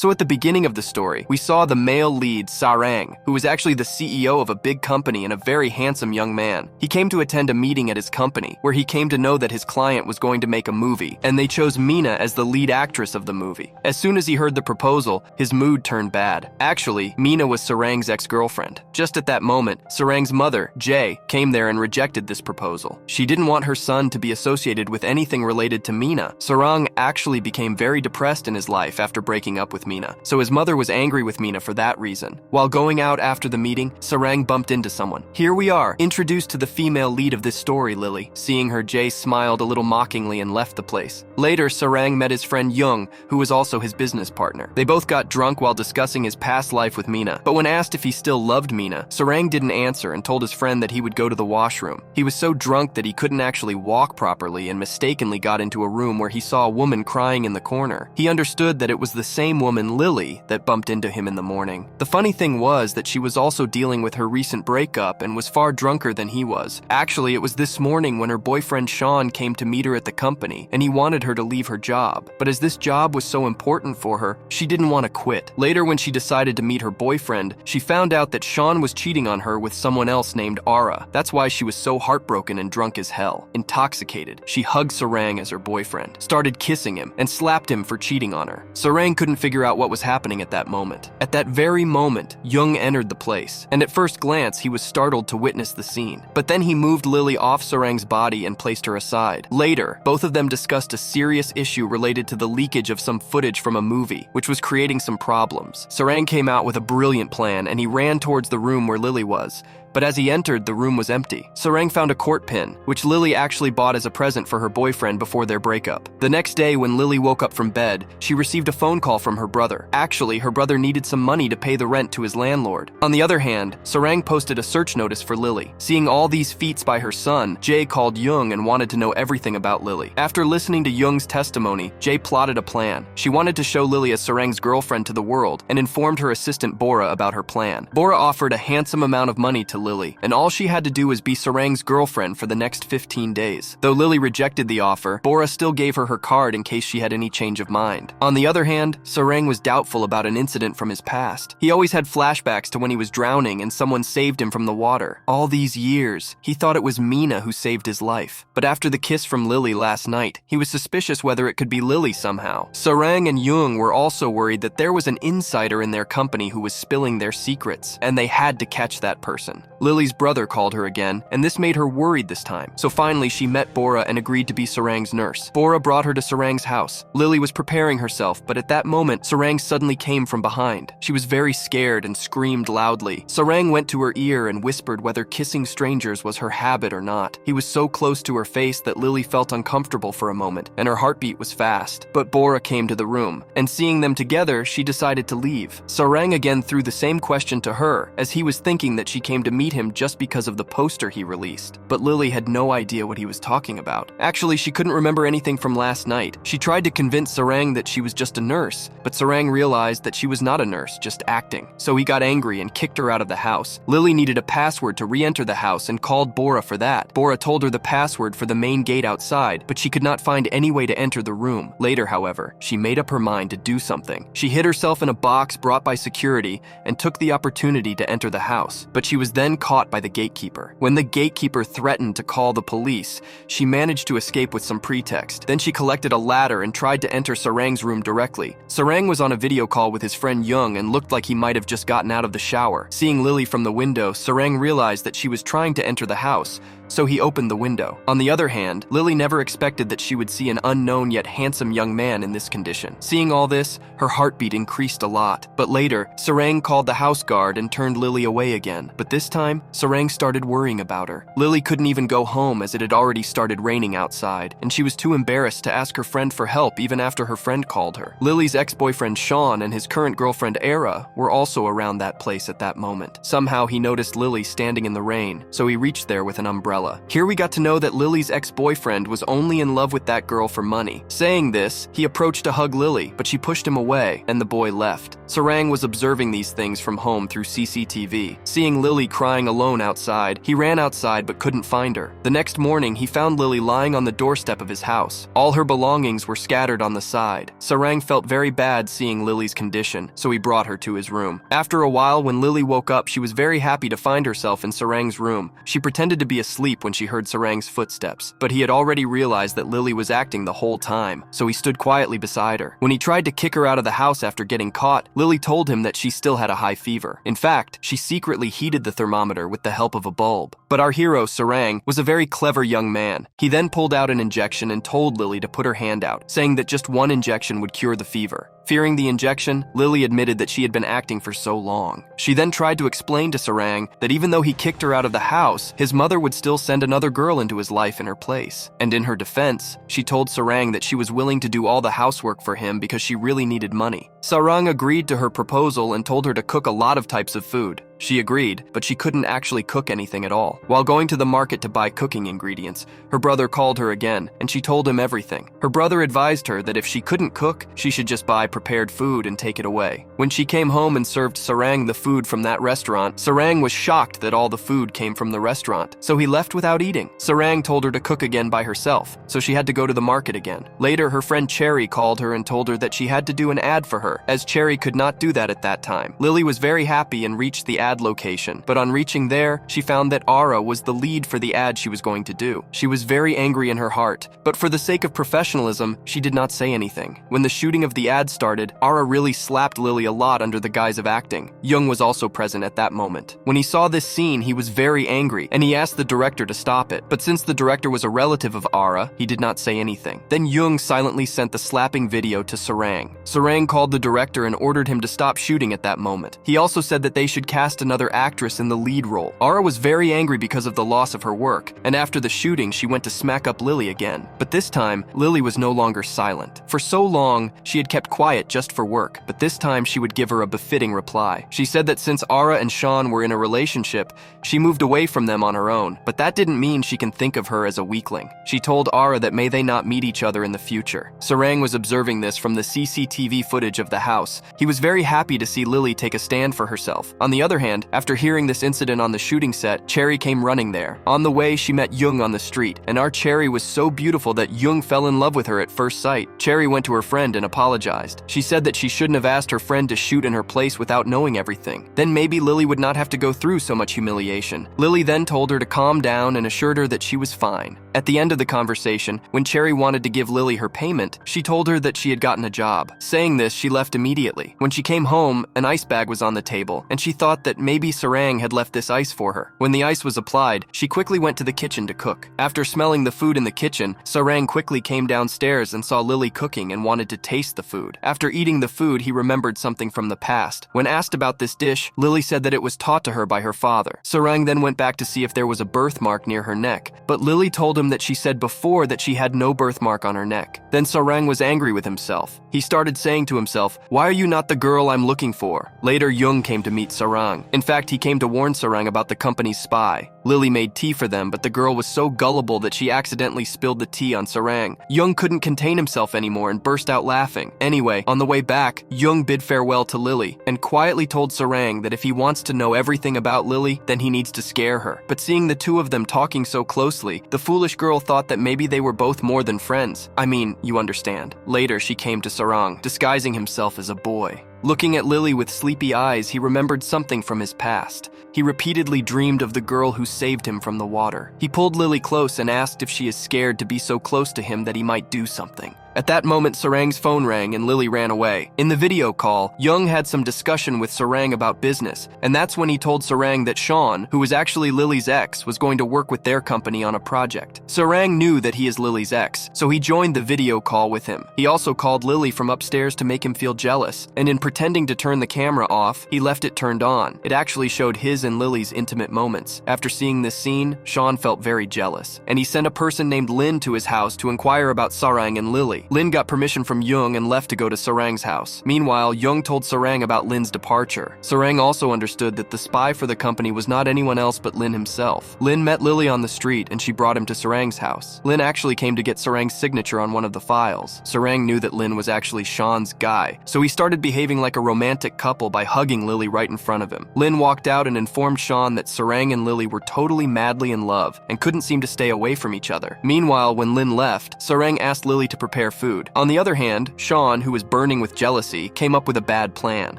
So at the beginning of the story, we saw the male lead, Sarang, who was actually the CEO of a big company and a very handsome young man. He came to attend a meeting at his company, where he came to know that his client was going to make a movie, and they chose Mina as the lead actress of the movie. As soon as he heard the proposal, his mood turned bad. Actually, Mina was Sarang's ex-girlfriend. Just at that moment, Sarang's mother, Jay, came there and rejected this proposal. She didn't want her son to be associated with anything related to Mina. Sarang actually became very depressed in his life after breaking up with Mina, so his mother was angry with Mina for that reason. While going out after the meeting, Sarang bumped into someone. Here we are, introduced to the female lead of this story, Lily. Seeing her, Jay smiled a little mockingly and left the place. Later, Sarang met his friend Young, who was also his business partner. They both got drunk while discussing his past life with Mina, but when asked if he still loved Mina, Sarang didn't answer and told his friend that he would go to the washroom. He was so drunk that he couldn't actually walk properly and mistakenly got into a room where he saw a woman crying in the corner. He understood that it was the same woman, Lily, that bumped into him in the morning. The funny thing was that she was also dealing with her recent breakup and was far drunker than he was. Actually, it was this morning when her boyfriend Sean came to meet her at the company, and he wanted her to leave her job. But as this job was so important for her, she didn't want to quit. Later, when she decided to meet her boyfriend, she found out that Sean was cheating on her with someone else named Ara. That's why she was so heartbroken and drunk as hell. Intoxicated, she hugged Sarang as her boyfriend, started kissing him, and slapped him for cheating on her. Sarang couldn't figure out what was happening at that moment. At that very moment, Young entered the place, and at first glance, he was startled to witness the scene. But then he moved Lily off Sarang's body and placed her aside. Later, both of them discussed a serious issue related to the leakage of some footage from a movie, which was creating some problems. Sarang came out with a brilliant plan, and he ran towards the room where Lily was. But as he entered, the room was empty. Sarang found a court pin, which Lily actually bought as a present for her boyfriend before their breakup. The next day, when Lily woke up from bed, she received a phone call from her brother. Actually, her brother needed some money to pay the rent to his landlord. On the other hand, Sarang posted a search notice for Lily. Seeing all these feats by her son, Jay called Young and wanted to know everything about Lily. After listening to Young's testimony, Jay plotted a plan. She wanted to show Lily as Sarang's girlfriend to the world and informed her assistant Bora about her plan. Bora offered a handsome amount of money to Lily, and all she had to do was be Sarang's girlfriend for the next 15 days. Though Lily rejected the offer, Bora still gave her her card in case she had any change of mind. On the other hand, Sarang was doubtful about an incident from his past. He always had flashbacks to when he was drowning and someone saved him from the water. All these years, he thought it was Mina who saved his life. But after the kiss from Lily last night, he was suspicious whether it could be Lily somehow. Sarang and Young were also worried that there was an insider in their company who was spilling their secrets, and they had to catch that person. Lily's brother called her again, and this made her worried this time. So finally, she met Bora and agreed to be Sarang's nurse. Bora brought her to Sarang's house. Lily was preparing herself, but at that moment, Sarang suddenly came from behind. She was very scared and screamed loudly. Sarang went to her ear and whispered whether kissing strangers was her habit or not. He was so close to her face that Lily felt uncomfortable for a moment, and her heartbeat was fast. But Bora came to the room, and seeing them together, she decided to leave. Sarang again threw the same question to her, as he was thinking that she came to meet him just because of the poster he released. But Lily had no idea what he was talking about. Actually, she couldn't remember anything from last night. She tried to convince Sarang that she was just a nurse, but Sarang realized that she was not a nurse, just acting. So he got angry and kicked her out of the house. Lily needed a password to re-enter the house and called Bora for that. Bora told her the password for the main gate outside, but she could not find any way to enter the room. Later, however, she made up her mind to do something. She hid herself in a box brought by security and took the opportunity to enter the house, but she was then caught by the gatekeeper. When the gatekeeper threatened to call the police, she managed to escape with some pretext. Then she collected a ladder and tried to enter Sarang's room directly. Sarang was on a video call with his friend Young and looked like he might have just gotten out of the shower. Seeing Lily from the window, Sarang realized that she was trying to enter the house, so he opened the window. On the other hand, Lily never expected that she would see an unknown yet handsome young man in this condition. Seeing all this, her heartbeat increased a lot. But later, Sarang called the house guard and turned Lily away again. But this time, Sarang started worrying about her. Lily couldn't even go home as it had already started raining outside, and she was too embarrassed to ask her friend for help even after her friend called her. Lily's ex-boyfriend Sean and his current girlfriend Ara were also around that place at that moment. Somehow he noticed Lily standing in the rain, so he reached there with an umbrella. Here we got to know that Lily's ex-boyfriend was only in love with that girl for money. Saying this, he approached to hug Lily, but she pushed him away, and the boy left. Sarang was observing these things from home through CCTV. Seeing Lily crying alone outside, he ran outside but couldn't find her. The next morning, he found Lily lying on the doorstep of his house. All her belongings were scattered on the side. Sarang felt very bad seeing Lily's condition, so he brought her to his room. After a while, when Lily woke up, she was very happy to find herself in Sarang's room. She pretended to be asleep when she heard Sarang's footsteps, but he had already realized that Lily was acting the whole time, so he stood quietly beside her. When he tried to kick her out of the house after getting caught, Lily told him that she still had a high fever. In fact, she secretly heated the thermometer with the help of a bulb. But our hero, Sarang, was a very clever young man. He then pulled out an injection and told Lily to put her hand out, saying that just one injection would cure the fever. Fearing the injection, Lily admitted that she had been acting for so long. She then tried to explain to Sarang that even though he kicked her out of the house, his mother would still send another girl into his life in her place. And in her defense, she told Sarang that she was willing to do all the housework for him because she really needed money. Sarang agreed to her proposal and told her to cook a lot of types of food. She agreed, but she couldn't actually cook anything at all. While going to the market to buy cooking ingredients, her brother called her again, and she told him everything. Her brother advised her that if she couldn't cook, she should just buy prepared food and take it away. When she came home and served Sarang the food from that restaurant, Sarang was shocked that all the food came from the restaurant, so he left without eating. Sarang told her to cook again by herself, so she had to go to the market again. Later, her friend Cherry called her and told her that she had to do an ad for her, as Cherry could not do that at that time. Lily was very happy and reached the ad location, but on reaching there, she found that Ara was the lead for the ad she was going to do. She was very angry in her heart, but for the sake of professionalism, she did not say anything. When the shooting of the ad started, Ara really slapped Lily a lot under the guise of acting. Young was also present at that moment. When he saw this scene, he was very angry, and he asked the director to stop it. But since the director was a relative of Ara, he did not say anything. Then Young silently sent the slapping video to Sarang. Sarang called the director and ordered him to stop shooting at that moment. He also said that they should cast another actress in the lead role. Ara was very angry because of the loss of her work, and after the shooting, she went to smack up Lily again. But this time, Lily was no longer silent. For so long, she had kept quiet just for work, but this time she would give her a befitting reply. She said that since Ara and Sean were in a relationship, she moved away from them on her own, but that didn't mean she can think of her as a weakling. She told Ara that may they not meet each other in the future. Sarang was observing this from the CCTV footage of the house. He was very happy to see Lily take a stand for herself. On the other hand, after hearing this incident on the shooting set, Cherry came running there. On the way, she met Young on the street, and our Cherry was so beautiful that Young fell in love with her at first sight. Cherry went to her friend and apologized. She said that she shouldn't have asked her friend to shoot in her place without knowing everything. Then maybe Lily would not have to go through so much humiliation. Lily then told her to calm down and assured her that she was fine. At the end of the conversation, when Cherry wanted to give Lily her payment, she told her that she had gotten a job. Saying this, she left immediately. When she came home, an ice bag was on the table, and she thought that maybe Sarang had left this ice for her. When the ice was applied, she quickly went to the kitchen to cook. After smelling the food in the kitchen, Sarang quickly came downstairs and saw Lily cooking and wanted to taste the food. After eating the food, he remembered something from the past. When asked about this dish, Lily said that it was taught to her by her father. Sarang then went back to see if there was a birthmark near her neck, but Lily told him that she said before that she had no birthmark on her neck. Then Sarang was angry with himself. He started saying to himself, "Why are you not the girl I'm looking for?" Later, Young came to meet Sarang. In fact, he came to warn Sarang about the company's spy. Lily made tea for them, but the girl was so gullible that she accidentally spilled the tea on Sarang. Young couldn't contain himself anymore and burst out laughing. Anyway, on the way back, Young bid farewell to Lily and quietly told Sarang that if he wants to know everything about Lily, then he needs to scare her. But seeing the two of them talking so closely, the foolish girl thought that maybe they were both more than friends. I mean, you understand. Later, she came to Sarang, disguising himself as a boy. Looking at Lily with sleepy eyes, he remembered something from his past. He repeatedly dreamed of the girl who saved him from the water. He pulled Lily close and asked if she is scared to be so close to him that he might do something. At that moment, Sarang's phone rang and Lily ran away. In the video call, Young had some discussion with Sarang about business, and that's when he told Sarang that Sean, who was actually Lily's ex, was going to work with their company on a project. Sarang knew that he is Lily's ex, so he joined the video call with him. He also called Lily from upstairs to make him feel jealous, and in pretending to turn the camera off, he left it turned on. It actually showed his and Lily's intimate moments. After seeing this scene, Sean felt very jealous, and he sent a person named Lynn to his house to inquire about Sarang and Lily. Lily. Lin got permission from Young and left to go to Sarang's house. Meanwhile, Young told Sarang about Lin's departure. Sarang also understood that the spy for the company was not anyone else but Lin himself. Lin met Lily on the street and she brought him to Sarang's house. Lin actually came to get Sarang's signature on one of the files. Sarang knew that Lin was actually Sean's guy, so he started behaving like a romantic couple by hugging Lily right in front of him. Lin walked out and informed Sean that Sarang and Lily were totally madly in love and couldn't seem to stay away from each other. Meanwhile, when Lin left, Sarang asked Lily to prepare food. On the other hand, Sean, who was burning with jealousy, came up with a bad plan.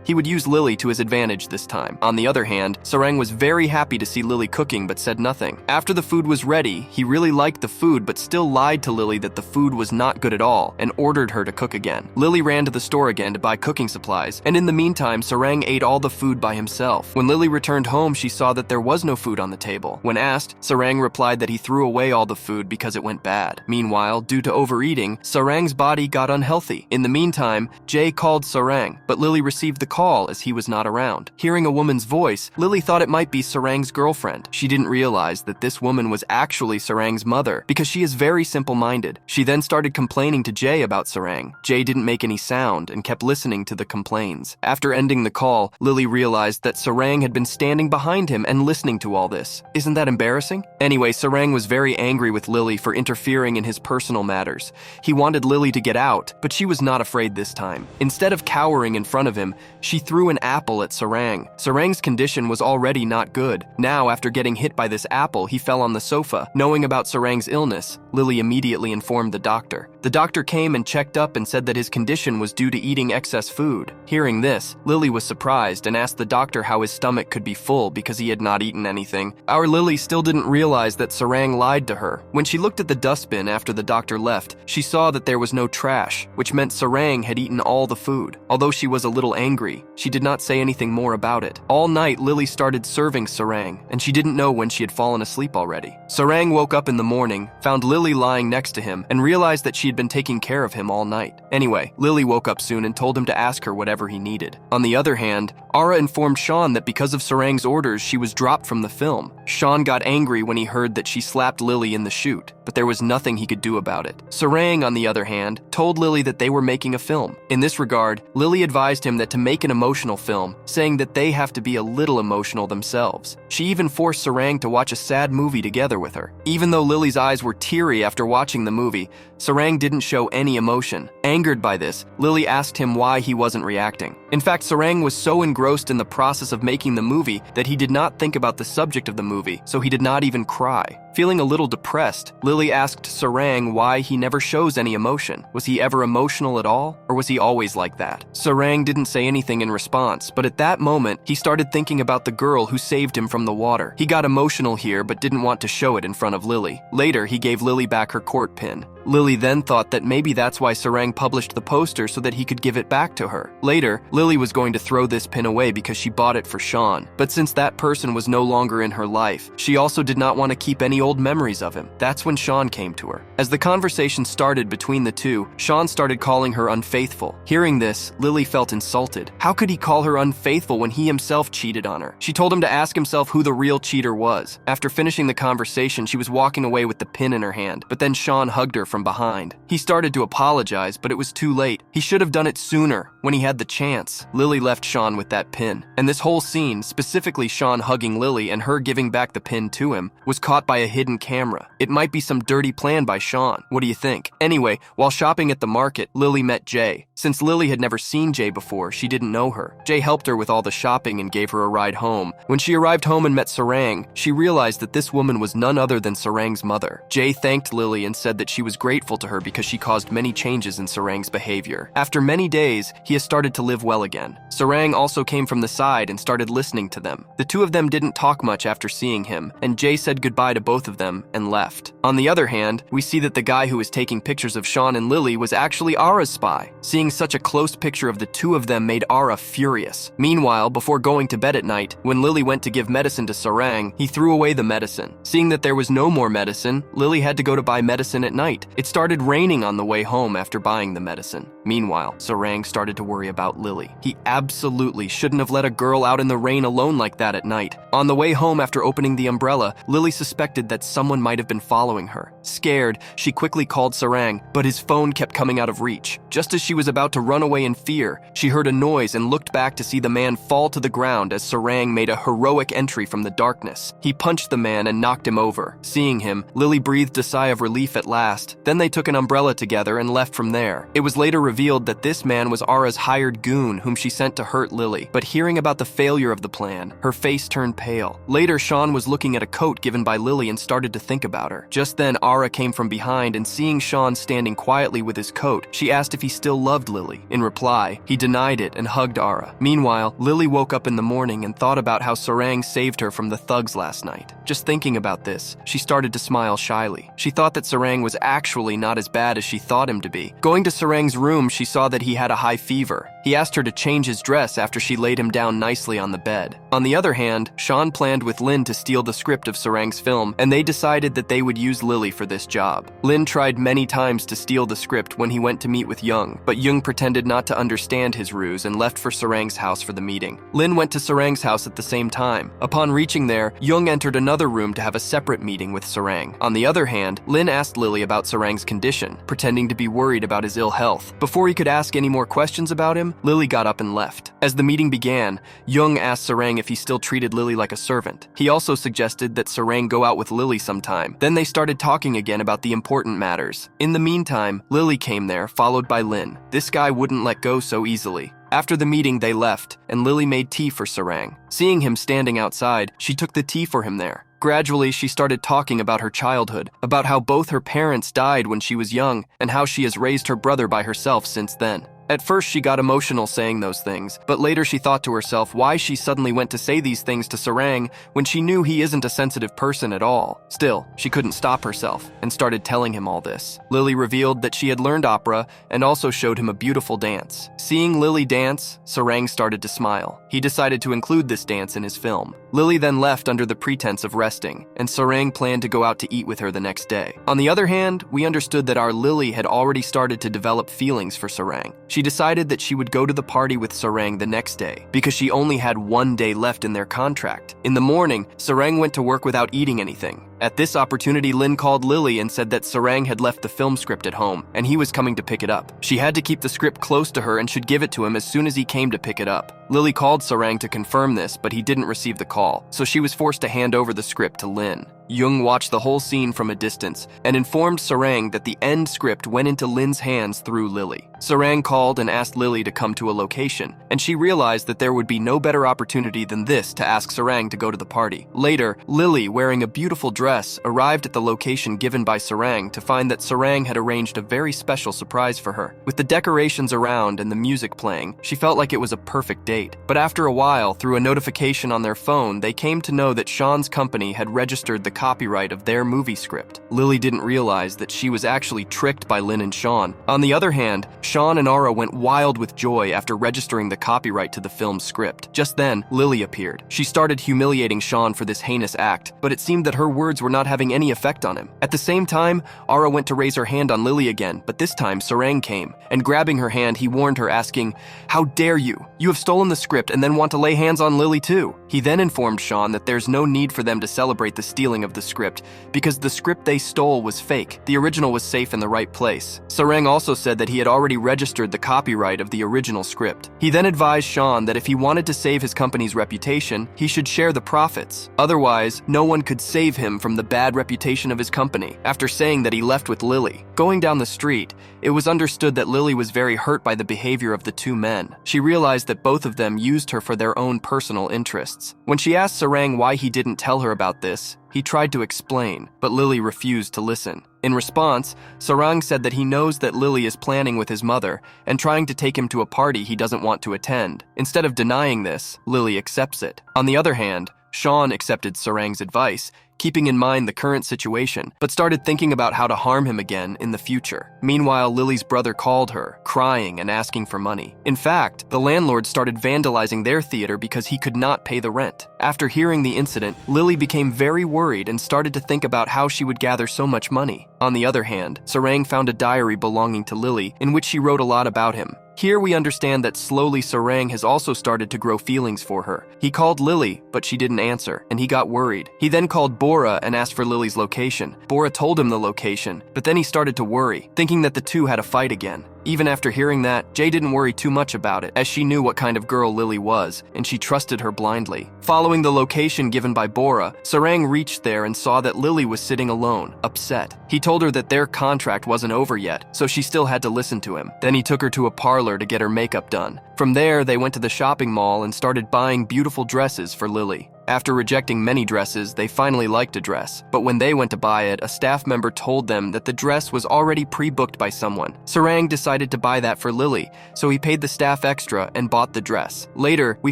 He would use Lily to his advantage this time. On the other hand, Sarang was very happy to see Lily cooking but said nothing. After the food was ready, he really liked the food but still lied to Lily that the food was not good at all and ordered her to cook again. Lily ran to the store again to buy cooking supplies, and in the meantime, Sarang ate all the food by himself. When Lily returned home, she saw that there was no food on the table. When asked, Sarang replied that he threw away all the food because it went bad. Meanwhile, due to overeating, Sarang's body got unhealthy. In the meantime, Jay called Sarang, but Lily received the call as he was not around. Hearing a woman's voice, Lily thought it might be Sarang's girlfriend. She didn't realize that this woman was actually Sarang's mother because she is very simple-minded. She then started complaining to Jay about Sarang. Jay didn't make any sound and kept listening to the complaints. After ending the call, Lily realized that Sarang had been standing behind him and listening to all this. Isn't that embarrassing? Anyway, Sarang was very angry with Lily for interfering in his personal matters. He wanted Lily to get out, but she was not afraid this time. Instead of cowering in front of him, she threw an apple at Sarang. Sarang's condition was already not good. Now, after getting hit by this apple, he fell on the sofa. Knowing about Sarang's illness, Lily immediately informed the doctor. The doctor came and checked up and said that his condition was due to eating excess food. Hearing this, Lily was surprised and asked the doctor how his stomach could be full because he had not eaten anything. Our Lily still didn't realize that Sarang lied to her. When she looked at the dustbin after the doctor left, she saw that there was no trash, which meant Sarang had eaten all the food. Although she was a little angry, she did not say anything more about it. All night, Lily started serving Sarang, and she didn't know when she had fallen asleep already. Sarang woke up in the morning, found Lily lying next to him, and realized that she had been taking care of him all night. Anyway, Lily woke up soon and told him to ask her whatever he needed. On the other hand, Ara informed Sean that because of Sarang's orders, she was dropped from the film. Sean got angry when he heard that she slapped Lily in the shoot, but there was nothing he could do about it. Sarang, on the other hand, told Lily that they were making a film. In this regard, Lily advised him that to make an emotional film, saying that they have to be a little emotional themselves. She even forced Sarang to watch a sad movie together with her. Even though Lily's eyes were teary after watching the movie, Sarang didn't show any emotion. Angered by this, Lily asked him why he wasn't reacting. In fact, Sarang was so engrossed in the process of making the movie that he did not think about the subject of the movie, so he did not even cry. Feeling a little depressed, Lily asked Sarang why he never shows any emotion. Was he ever emotional at all, or was he always like that? Sarang didn't say anything in response, but at that moment, he started thinking about the girl who saved him from the water. He got emotional here, but didn't want to show it in front of Lily. Later, he gave Lily back her court pin. Lily then thought that maybe that's why Sarang published the poster so that he could give it back to her. Later, Lily was going to throw this pin away because she bought it for Sean. But since that person was no longer in her life, she also did not want to keep any old memories of him. That's when Sean came to her. As the conversation started between the two, Sean started calling her unfaithful. Hearing this, Lily felt insulted. How could he call her unfaithful when he himself cheated on her? She told him to ask himself who the real cheater was. After finishing the conversation, she was walking away with the pin in her hand, but then Sean hugged her from behind. He started to apologize, but it was too late. He should have done it sooner, when he had the chance. Lily left Sean with that pin, and this whole scene, specifically Sean hugging Lily and her giving back the pin to him, was caught by a hidden camera. It might be some dirty plan by Sean. What do you think? Anyway, while shopping at the market, Lily met Jay. Since Lily had never seen Jay before, she didn't know her. Jay helped her with all the shopping and gave her a ride home. When she arrived home and met Sarang, she realized that this woman was none other than Sarang's mother. Jay thanked Lily and said that she was grateful to her because she caused many changes in Sarang's behavior. After many days, he has started to live well again. Sarang also came from the side and started listening to them. The two of them didn't talk much after seeing him, and Jay said goodbye to both of them and left. On the other hand, we see that the guy who was taking pictures of Sean and Lily was actually Ara's spy. Seeing such a close picture of the two of them made Ara furious. Meanwhile, before going to bed at night, when Lily went to give medicine to Sarang, he threw away the medicine. Seeing that there was no more medicine, Lily had to go to buy medicine at night. It started raining on the way home after buying the medicine. Meanwhile, Sarang started to worry about Lily. He absolutely shouldn't have let a girl out in the rain alone like that at night. On the way home after opening the umbrella, Lily suspected that someone might have been following her. Scared, she quickly called Sarang, but his phone kept coming out of reach. Just as she was about to run away in fear, she heard a noise and looked back to see the man fall to the ground as Sarang made a heroic entry from the darkness. He punched the man and knocked him over. Seeing him, Lily breathed a sigh of relief at last. Then they took an umbrella together and left from there. It was later revealed that this man was Ara's hired goon whom she sent to hurt Lily. But hearing about the failure of the plan, her face turned pale. Later, Sean was looking at a coat given by Lily and started to think about her. Just then, Ara came from behind, and seeing Sean standing quietly with his coat, she asked if he still loved Lily. In reply, he denied it and hugged Ara. Meanwhile, Lily woke up in the morning and thought about how Sarang saved her from the thugs last night. Just thinking about this, she started to smile shyly. She thought that Sarang was actually not as bad as she thought him to be. Going to Sarang's room, she saw that he had a high fever. He asked her to change his dress after she laid him down nicely on the bed. On the other hand, Sean planned with Lin to steal the script of Sarang's film, and they decided that they would use Lily for this job. Lin tried many times to steal the script when he went to meet with Young, but Young pretended not to understand his ruse and left for Sarang's house for the meeting. Lin went to Sarang's house at the same time. Upon reaching there, Young entered another room to have a separate meeting with Sarang. On the other hand, Lin asked Lily about Sarang's condition, pretending to be worried about his ill health. Before he could ask any more questions about him, Lily got up and left. As the meeting began, Young asked Sarang if he still treated Lily like a servant. He also suggested that Sarang go out with Lily sometime. Then they started talking again about the important matters. In the meantime, Lily came there, followed by Lin. This guy wouldn't let go so easily. After the meeting, they left, and Lily made tea for Sarang. Seeing him standing outside, she took the tea for him there. Gradually, she started talking about her childhood, about how both her parents died when she was young, and how she has raised her brother by herself since then. At first, she got emotional saying those things, but later she thought to herself why she suddenly went to say these things to Sarang when she knew he isn't a sensitive person at all. Still, she couldn't stop herself and started telling him all this. Lily revealed that she had learned opera and also showed him a beautiful dance. Seeing Lily dance, Sarang started to smile. He decided to include this dance in his film. Lily then left under the pretense of resting, and Sarang planned to go out to eat with her the next day. On the other hand, we understood that our Lily had already started to develop feelings for Sarang. She decided that she would go to the party with Sarang the next day because she only had one day left in their contract. In the morning, Sarang went to work without eating anything. At this opportunity, Lin called Lily and said that Sarang had left the film script at home and he was coming to pick it up. She had to keep the script close to her and should give it to him as soon as he came to pick it up. Lily called Sarang to confirm this, but he didn't receive the call, so she was forced to hand over the script to Lin. Young watched the whole scene from a distance and informed Sarang that the end script went into Lin's hands through Lily. Sarang called and asked Lily to come to a location, and she realized that there would be no better opportunity than this to ask Sarang to go to the party. Later, Lily, wearing a beautiful dress, arrived at the location given by Sarang to find that Sarang had arranged a very special surprise for her. With the decorations around and the music playing, she felt like it was a perfect date. But after a while, through a notification on their phone, they came to know that Sean's company had registered the copyright of their movie script. Lily didn't realize that she was actually tricked by Lin and Sean. On the other hand, Sean and Ara went wild with joy after registering the copyright to the film's script. Just then, Lily appeared. She started humiliating Sean for this heinous act, but it seemed that her words were not having any effect on him. At the same time, Ara went to raise her hand on Lily again, but this time Sarang came, and grabbing her hand, he warned her, asking, "How dare you? You have stolen the script and then want to lay hands on Lily too." He then informed Sean that there's no need for them to celebrate the stealing of the script because the script they stole was fake. The original was safe in the right place. Sarang also said that he had already registered the copyright of the original script. He then advised Sean that if he wanted to save his company's reputation, he should share the profits. Otherwise, no one could save him from the bad reputation of his company. After saying that, he left with Lily. Going down the street, it was understood that Lily was very hurt by the behavior of the two men. She realized that both of them used her for their own personal interests. When she asked Sarang why he didn't tell her about this, he tried to explain, but Lily refused to listen. In response, Sarang said that he knows that Lily is planning with his mother and trying to take him to a party he doesn't want to attend. Instead of denying this, Lily accepts it. On the other hand, Sean accepted Sarang's advice, keeping in mind the current situation, but started thinking about how to harm him again in the future. Meanwhile, Lily's brother called her, crying and asking for money. In fact, the landlord started vandalizing their theater because he could not pay the rent. After hearing the incident, Lily became very worried and started to think about how she would gather so much money. On the other hand, Sarang found a diary belonging to Lily in which she wrote a lot about him. Here we understand that slowly Sarang has also started to grow feelings for her. He called Lily, but she didn't answer, and he got worried. He then called Bora and asked for Lily's location. Bora told him the location, but then he started to worry, thinking that the two had a fight again. Even after hearing that, Jay didn't worry too much about it, as she knew what kind of girl Lily was, and she trusted her blindly. Following the location given by Bora, Sarang reached there and saw that Lily was sitting alone, upset. He told her that their contract wasn't over yet, so she still had to listen to him. Then he took her to a parlor to get her makeup done. From there, they went to the shopping mall and started buying beautiful dresses for Lily. After rejecting many dresses, they finally liked a dress. But when they went to buy it, a staff member told them that the dress was already pre-booked by someone. Sarang decided to buy that for Lily, so he paid the staff extra and bought the dress. Later, we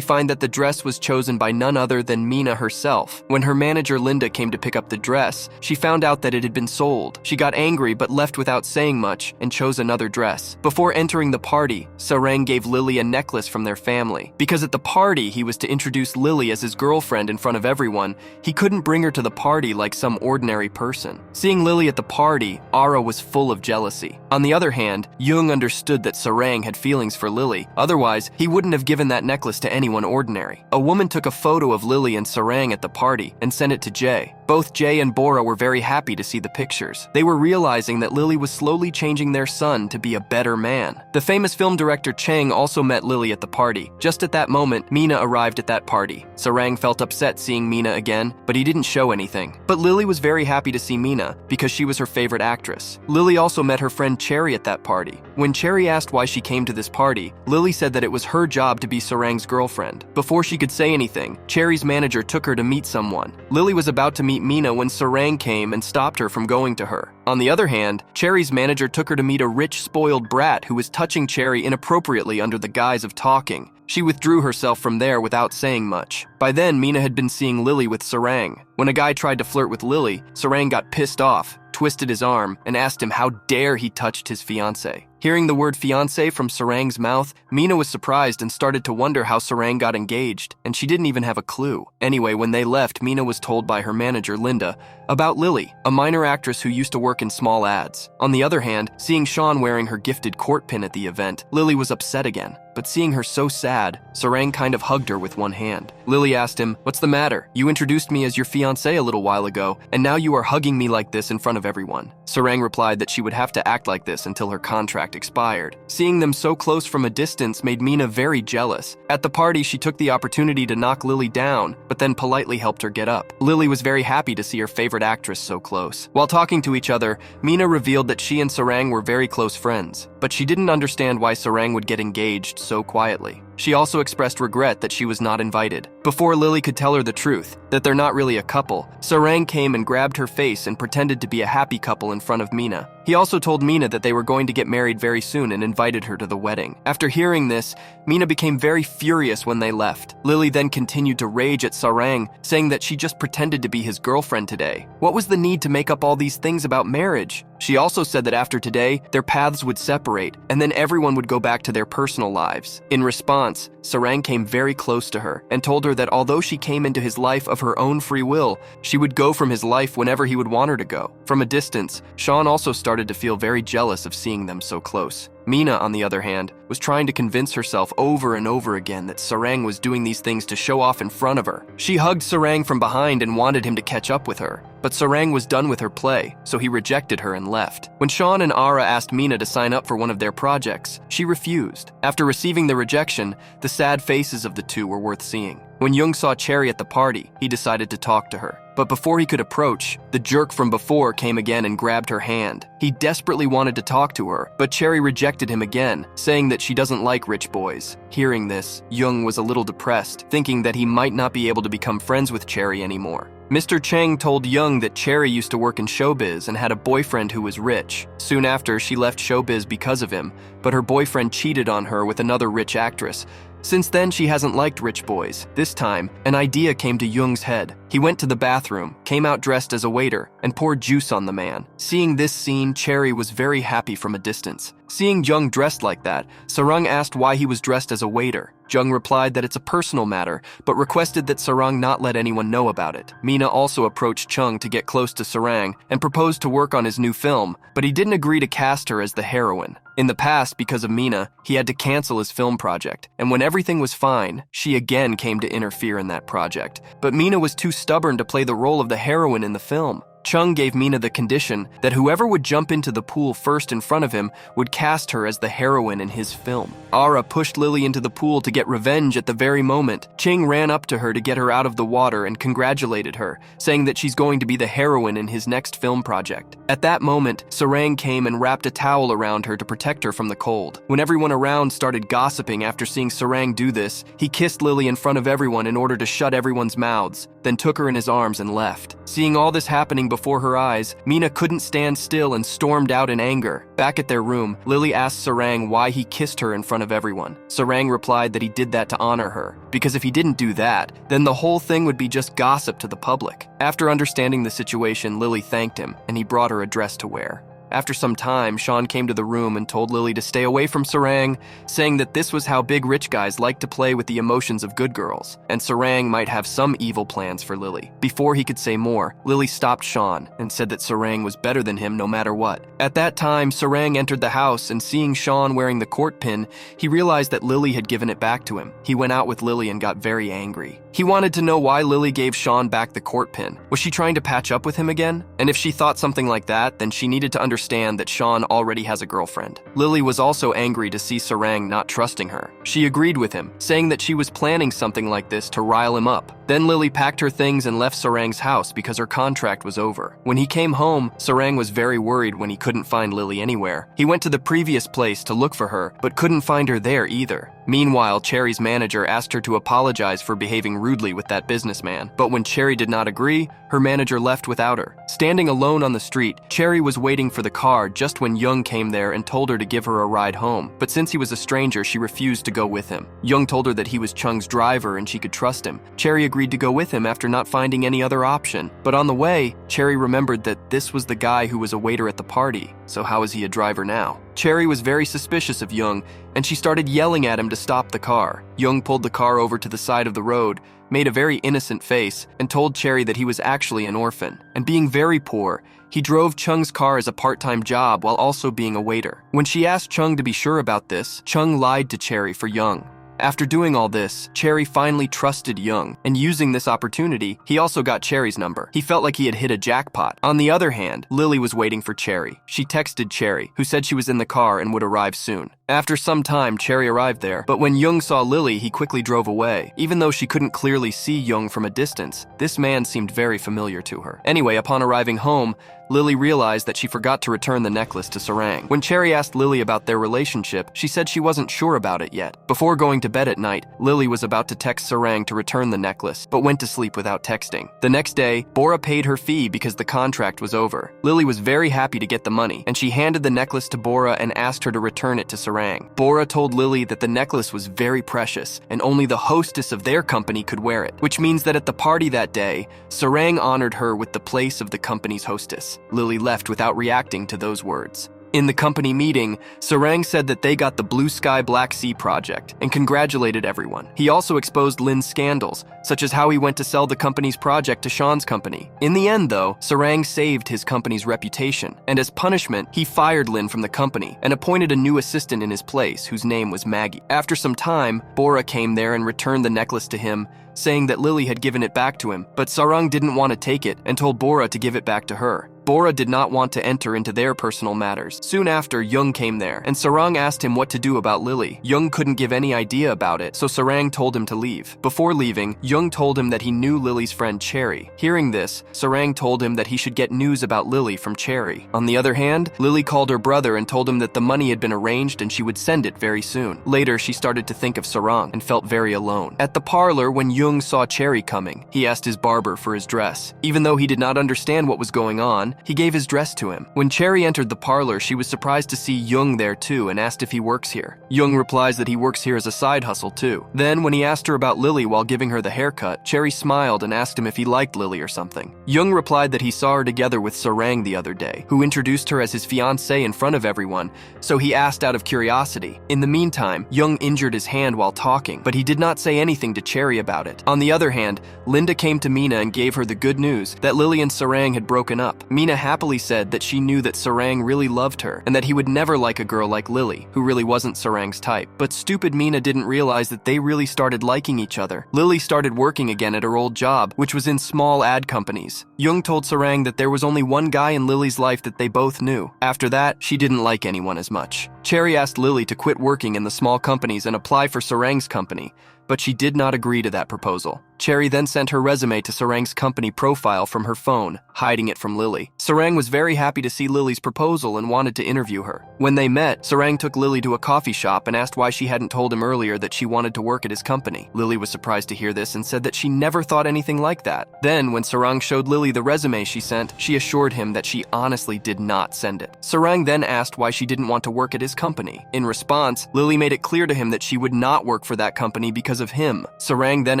find that the dress was chosen by none other than Mina herself. When her manager Linda came to pick up the dress, she found out that it had been sold. She got angry but left without saying much and chose another dress. Before entering the party, Sarang gave Lily a necklace from their family. Because at the party, he was to introduce Lily as his girlfriend in front of everyone, he couldn't bring her to the party like some ordinary person. Seeing Lily at the party, Ara was full of jealousy. On the other hand, Jung understood that Sarang had feelings for Lily, otherwise he wouldn't have given that necklace to anyone ordinary. A woman took a photo of Lily and Sarang at the party and sent it to Jay. Both Jay and Bora were very happy to see the pictures. They were realizing that Lily was slowly changing their son to be a better man. The famous film director Chang also met Lily at the party. Just at that moment, Mina arrived at that party. Sarang felt upset seeing Mina again, but he didn't show anything. But Lily was very happy to see Mina because she was her favorite actress. Lily also met her friend Cherry at that party. When Cherry asked why she came to this party, Lily said that it was her job to be Sarang's girlfriend. Before she could say anything, Cherry's manager took her to meet someone. Lily was about to meet Mina when Sarang came and stopped her from going to her. On the other hand, Cherry's manager took her to meet a rich, spoiled brat who was touching Cherry inappropriately under the guise of talking. She withdrew herself from there without saying much. By then, Mina had been seeing Lily with Sarang. When a guy tried to flirt with Lily, Sarang got pissed off, twisted his arm, and asked him how dare he touched his fiancée. Hearing the word fiancé from Sarang's mouth, Mina was surprised and started to wonder how Sarang got engaged, and she didn't even have a clue. Anyway, when they left, Mina was told by her manager, Linda, about Lily, a minor actress who used to work in small ads. On the other hand, seeing Sean wearing her gifted court pin at the event, Lily was upset again. But seeing her so sad, Sarang kind of hugged her with one hand. Lily asked him, "What's the matter? You introduced me as your fiancé a little while ago, and now you are hugging me like this in front of everyone." Sarang replied that she would have to act like this until her contract expired. Seeing them so close from a distance made Mina very jealous. At the party, she took the opportunity to knock Lily down, but then politely helped her get up. Lily was very happy to see her favorite actress so close. While talking to each other, Mina revealed that she and Sarang were very close friends, but she didn't understand why Sarang would get engaged so quietly. She also expressed regret that she was not invited. Before Lily could tell her the truth, that they're not really a couple, Sarang came and grabbed her face and pretended to be a happy couple in front of Mina. He also told Mina that they were going to get married very soon and invited her to the wedding. After hearing this, Mina became very furious when they left. Lily then continued to rage at Sarang, saying that she just pretended to be his girlfriend today. What was the need to make up all these things about marriage? She also said that after today, their paths would separate, and then everyone would go back to their personal lives. In response, Sarang came very close to her and told her that although she came into his life of her own free will, she would go from his life whenever he would want her to go. From a distance, Sean also started to feel very jealous of seeing them so close. Mina, on the other hand, was trying to convince herself over and over again that Sarang was doing these things to show off in front of her. She hugged Sarang from behind and wanted him to catch up with her, but Sarang was done with her play, so he rejected her and left. When Sean and Ara asked Mina to sign up for one of their projects, she refused. After receiving the rejection, the sad faces of the two were worth seeing. When Jung saw Cherry at the party, he decided to talk to her. But before he could approach, the jerk from before came again and grabbed her hand. He desperately wanted to talk to her, but Cherry rejected him again, saying that she doesn't like rich boys. Hearing this, Jung was a little depressed, thinking that he might not be able to become friends with Cherry anymore. Mr. Chang told Jung that Cherry used to work in showbiz and had a boyfriend who was rich. Soon after, she left showbiz because of him, but her boyfriend cheated on her with another rich actress. Since then, she hasn't liked rich boys. This time, an idea came to Young's head. He went to the bathroom, came out dressed as a waiter, and poured juice on the man. Seeing this scene, Cherry was very happy from a distance. Seeing Jung dressed like that, Sarang asked why he was dressed as a waiter. Jung replied that it's a personal matter, but requested that Sarang not let anyone know about it. Mina also approached Chung to get close to Sarang and proposed to work on his new film, but he didn't agree to cast her as the heroine. In the past, because of Mina, he had to cancel his film project, and when everything was fine, she again came to interfere in that project. But Mina was too stubborn to play the role of the heroine in the film. Chung gave Mina the condition that whoever would jump into the pool first in front of him would cast her as the heroine in his film. Ara pushed Lily into the pool to get revenge at the very moment. Ching ran up to her to get her out of the water and congratulated her, saying that she's going to be the heroine in his next film project. At that moment, Sarang came and wrapped a towel around her to protect her from the cold. When everyone around started gossiping after seeing Sarang do this, he kissed Lily in front of everyone in order to shut everyone's mouths, then took her in his arms and left. Seeing all this happening before her eyes, Mina couldn't stand still and stormed out in anger. Back at their room, Lily asked Sarang why he kissed her in front of everyone. Sarang replied that he did that to honor her, because if he didn't do that, then the whole thing would be just gossip to the public. After understanding the situation, Lily thanked him, and he brought her a dress to wear. After some time, Sean came to the room and told Lily to stay away from Sarang, saying that this was how big rich guys like to play with the emotions of good girls, and Sarang might have some evil plans for Lily. Before he could say more, Lily stopped Sean and said that Sarang was better than him no matter what. At that time, Sarang entered the house, and seeing Sean wearing the court pin, he realized that Lily had given it back to him. He went out with Lily and got very angry. He wanted to know why Lily gave Sean back the court pin. Was she trying to patch up with him again? And if she thought something like that, then she needed to understand that Sean already has a girlfriend. Lily was also angry to see Sarang not trusting her. She agreed with him, saying that she was planning something like this to rile him up. Then Lily packed her things and left Sarang's house because her contract was over. When he came home, Sarang was very worried when he couldn't find Lily anywhere. He went to the previous place to look for her, but couldn't find her there either. Meanwhile, Cherry's manager asked her to apologize for behaving rudely with that businessman, but when Cherry did not agree, her manager left without her. Standing alone on the street, Cherry was waiting for the car just when Young came there and told her to give her a ride home, but since he was a stranger, she refused to go with him. Young told her that he was Chung's driver and she could trust him. Cherry agreed to go with him after not finding any other option, but on the way, Cherry remembered that this was the guy who was a waiter at the party, so how is he a driver now? Cherry was very suspicious of Young, and she started yelling at him to stop the car. Young pulled the car over to the side of the road, made a very innocent face, and told Cherry that he was actually an orphan. And being very poor, he drove Chung's car as a part-time job while also being a waiter. When she asked Chung to be sure about this, Chung lied to Cherry for Young. After doing all this, Cherry finally trusted Young, and using this opportunity, he also got Cherry's number. He felt like he had hit a jackpot. On the other hand, Lily was waiting for Cherry. She texted Cherry, who said she was in the car and would arrive soon. After some time, Cherry arrived there, but when Young saw Lily, he quickly drove away. Even though she couldn't clearly see Young from a distance, this man seemed very familiar to her. Anyway, upon arriving home, Lily realized that she forgot to return the necklace to Sarang. When Cherry asked Lily about their relationship, she said she wasn't sure about it yet. Before going to bed at night, Lily was about to text Sarang to return the necklace, but went to sleep without texting. The next day, Bora paid her fee because the contract was over. Lily was very happy to get the money, and she handed the necklace to Bora and asked her to return it to Sarang. Bora told Lily that the necklace was very precious, and only the hostess of their company could wear it, which means that at the party that day, Sarang honored her with the place of the company's hostess. Lily left without reacting to those words. In the company meeting, Sarang said that they got the Blue Sky Black Sea project and congratulated everyone. He also exposed Lin's scandals, such as how he went to sell the company's project to Sean's company. In the end, though, Sarang saved his company's reputation, and as punishment, he fired Lin from the company and appointed a new assistant in his place whose name was Maggie. After some time, Bora came there and returned the necklace to him, saying that Lily had given it back to him, but Sarang didn't want to take it and told Bora to give it back to her. Bora did not want to enter into their personal matters. Soon after, Young came there, and Sarang asked him what to do about Lily. Young couldn't give any idea about it, so Sarang told him to leave. Before leaving, Young told him that he knew Lily's friend Cherry. Hearing this, Sarang told him that he should get news about Lily from Cherry. On the other hand, Lily called her brother and told him that the money had been arranged and she would send it very soon. Later, she started to think of Sarang and felt very alone. At the parlor, when Young saw Cherry coming, he asked his barber for his dress. Even though he did not understand what was going on, Then, he gave his dress to him. When Cherry entered the parlor, she was surprised to see Young there too and asked if he works here. Young replies that he works here as a side hustle too. Then, when he asked her about Lily while giving her the haircut, Cherry smiled and asked him if he liked Lily or something. Young replied that he saw her together with Sarang the other day, who introduced her as his fiancée in front of everyone, so he asked out of curiosity. In the meantime, Young injured his hand while talking, but he did not say anything to Cherry about it. On the other hand, Linda came to Mina and gave her the good news that Lily and Sarang had broken up. Mina happily said that she knew that Sarang really loved her and that he would never like a girl like Lily, who really wasn't Sarang's type. But stupid Mina didn't realize that they really started liking each other. Lily started working again at her old job, which was in small ad companies. Young told Sarang that there was only one guy in Lily's life that they both knew. After that, she didn't like anyone as much. Cherry asked Lily to quit working in the small companies and apply for Sarang's company, but she did not agree to that proposal. Cherry then sent her resume to Sarang's company profile from her phone, hiding it from Lily. Sarang was very happy to see Lily's proposal and wanted to interview her. When they met, Sarang took Lily to a coffee shop and asked why she hadn't told him earlier that she wanted to work at his company. Lily was surprised to hear this and said that she never thought anything like that. Then, when Sarang showed Lily the resume she sent, she assured him that she honestly did not send it. Sarang then asked why she didn't want to work at his company. In response, Lily made it clear to him that she would not work for that company because of him. Sarang then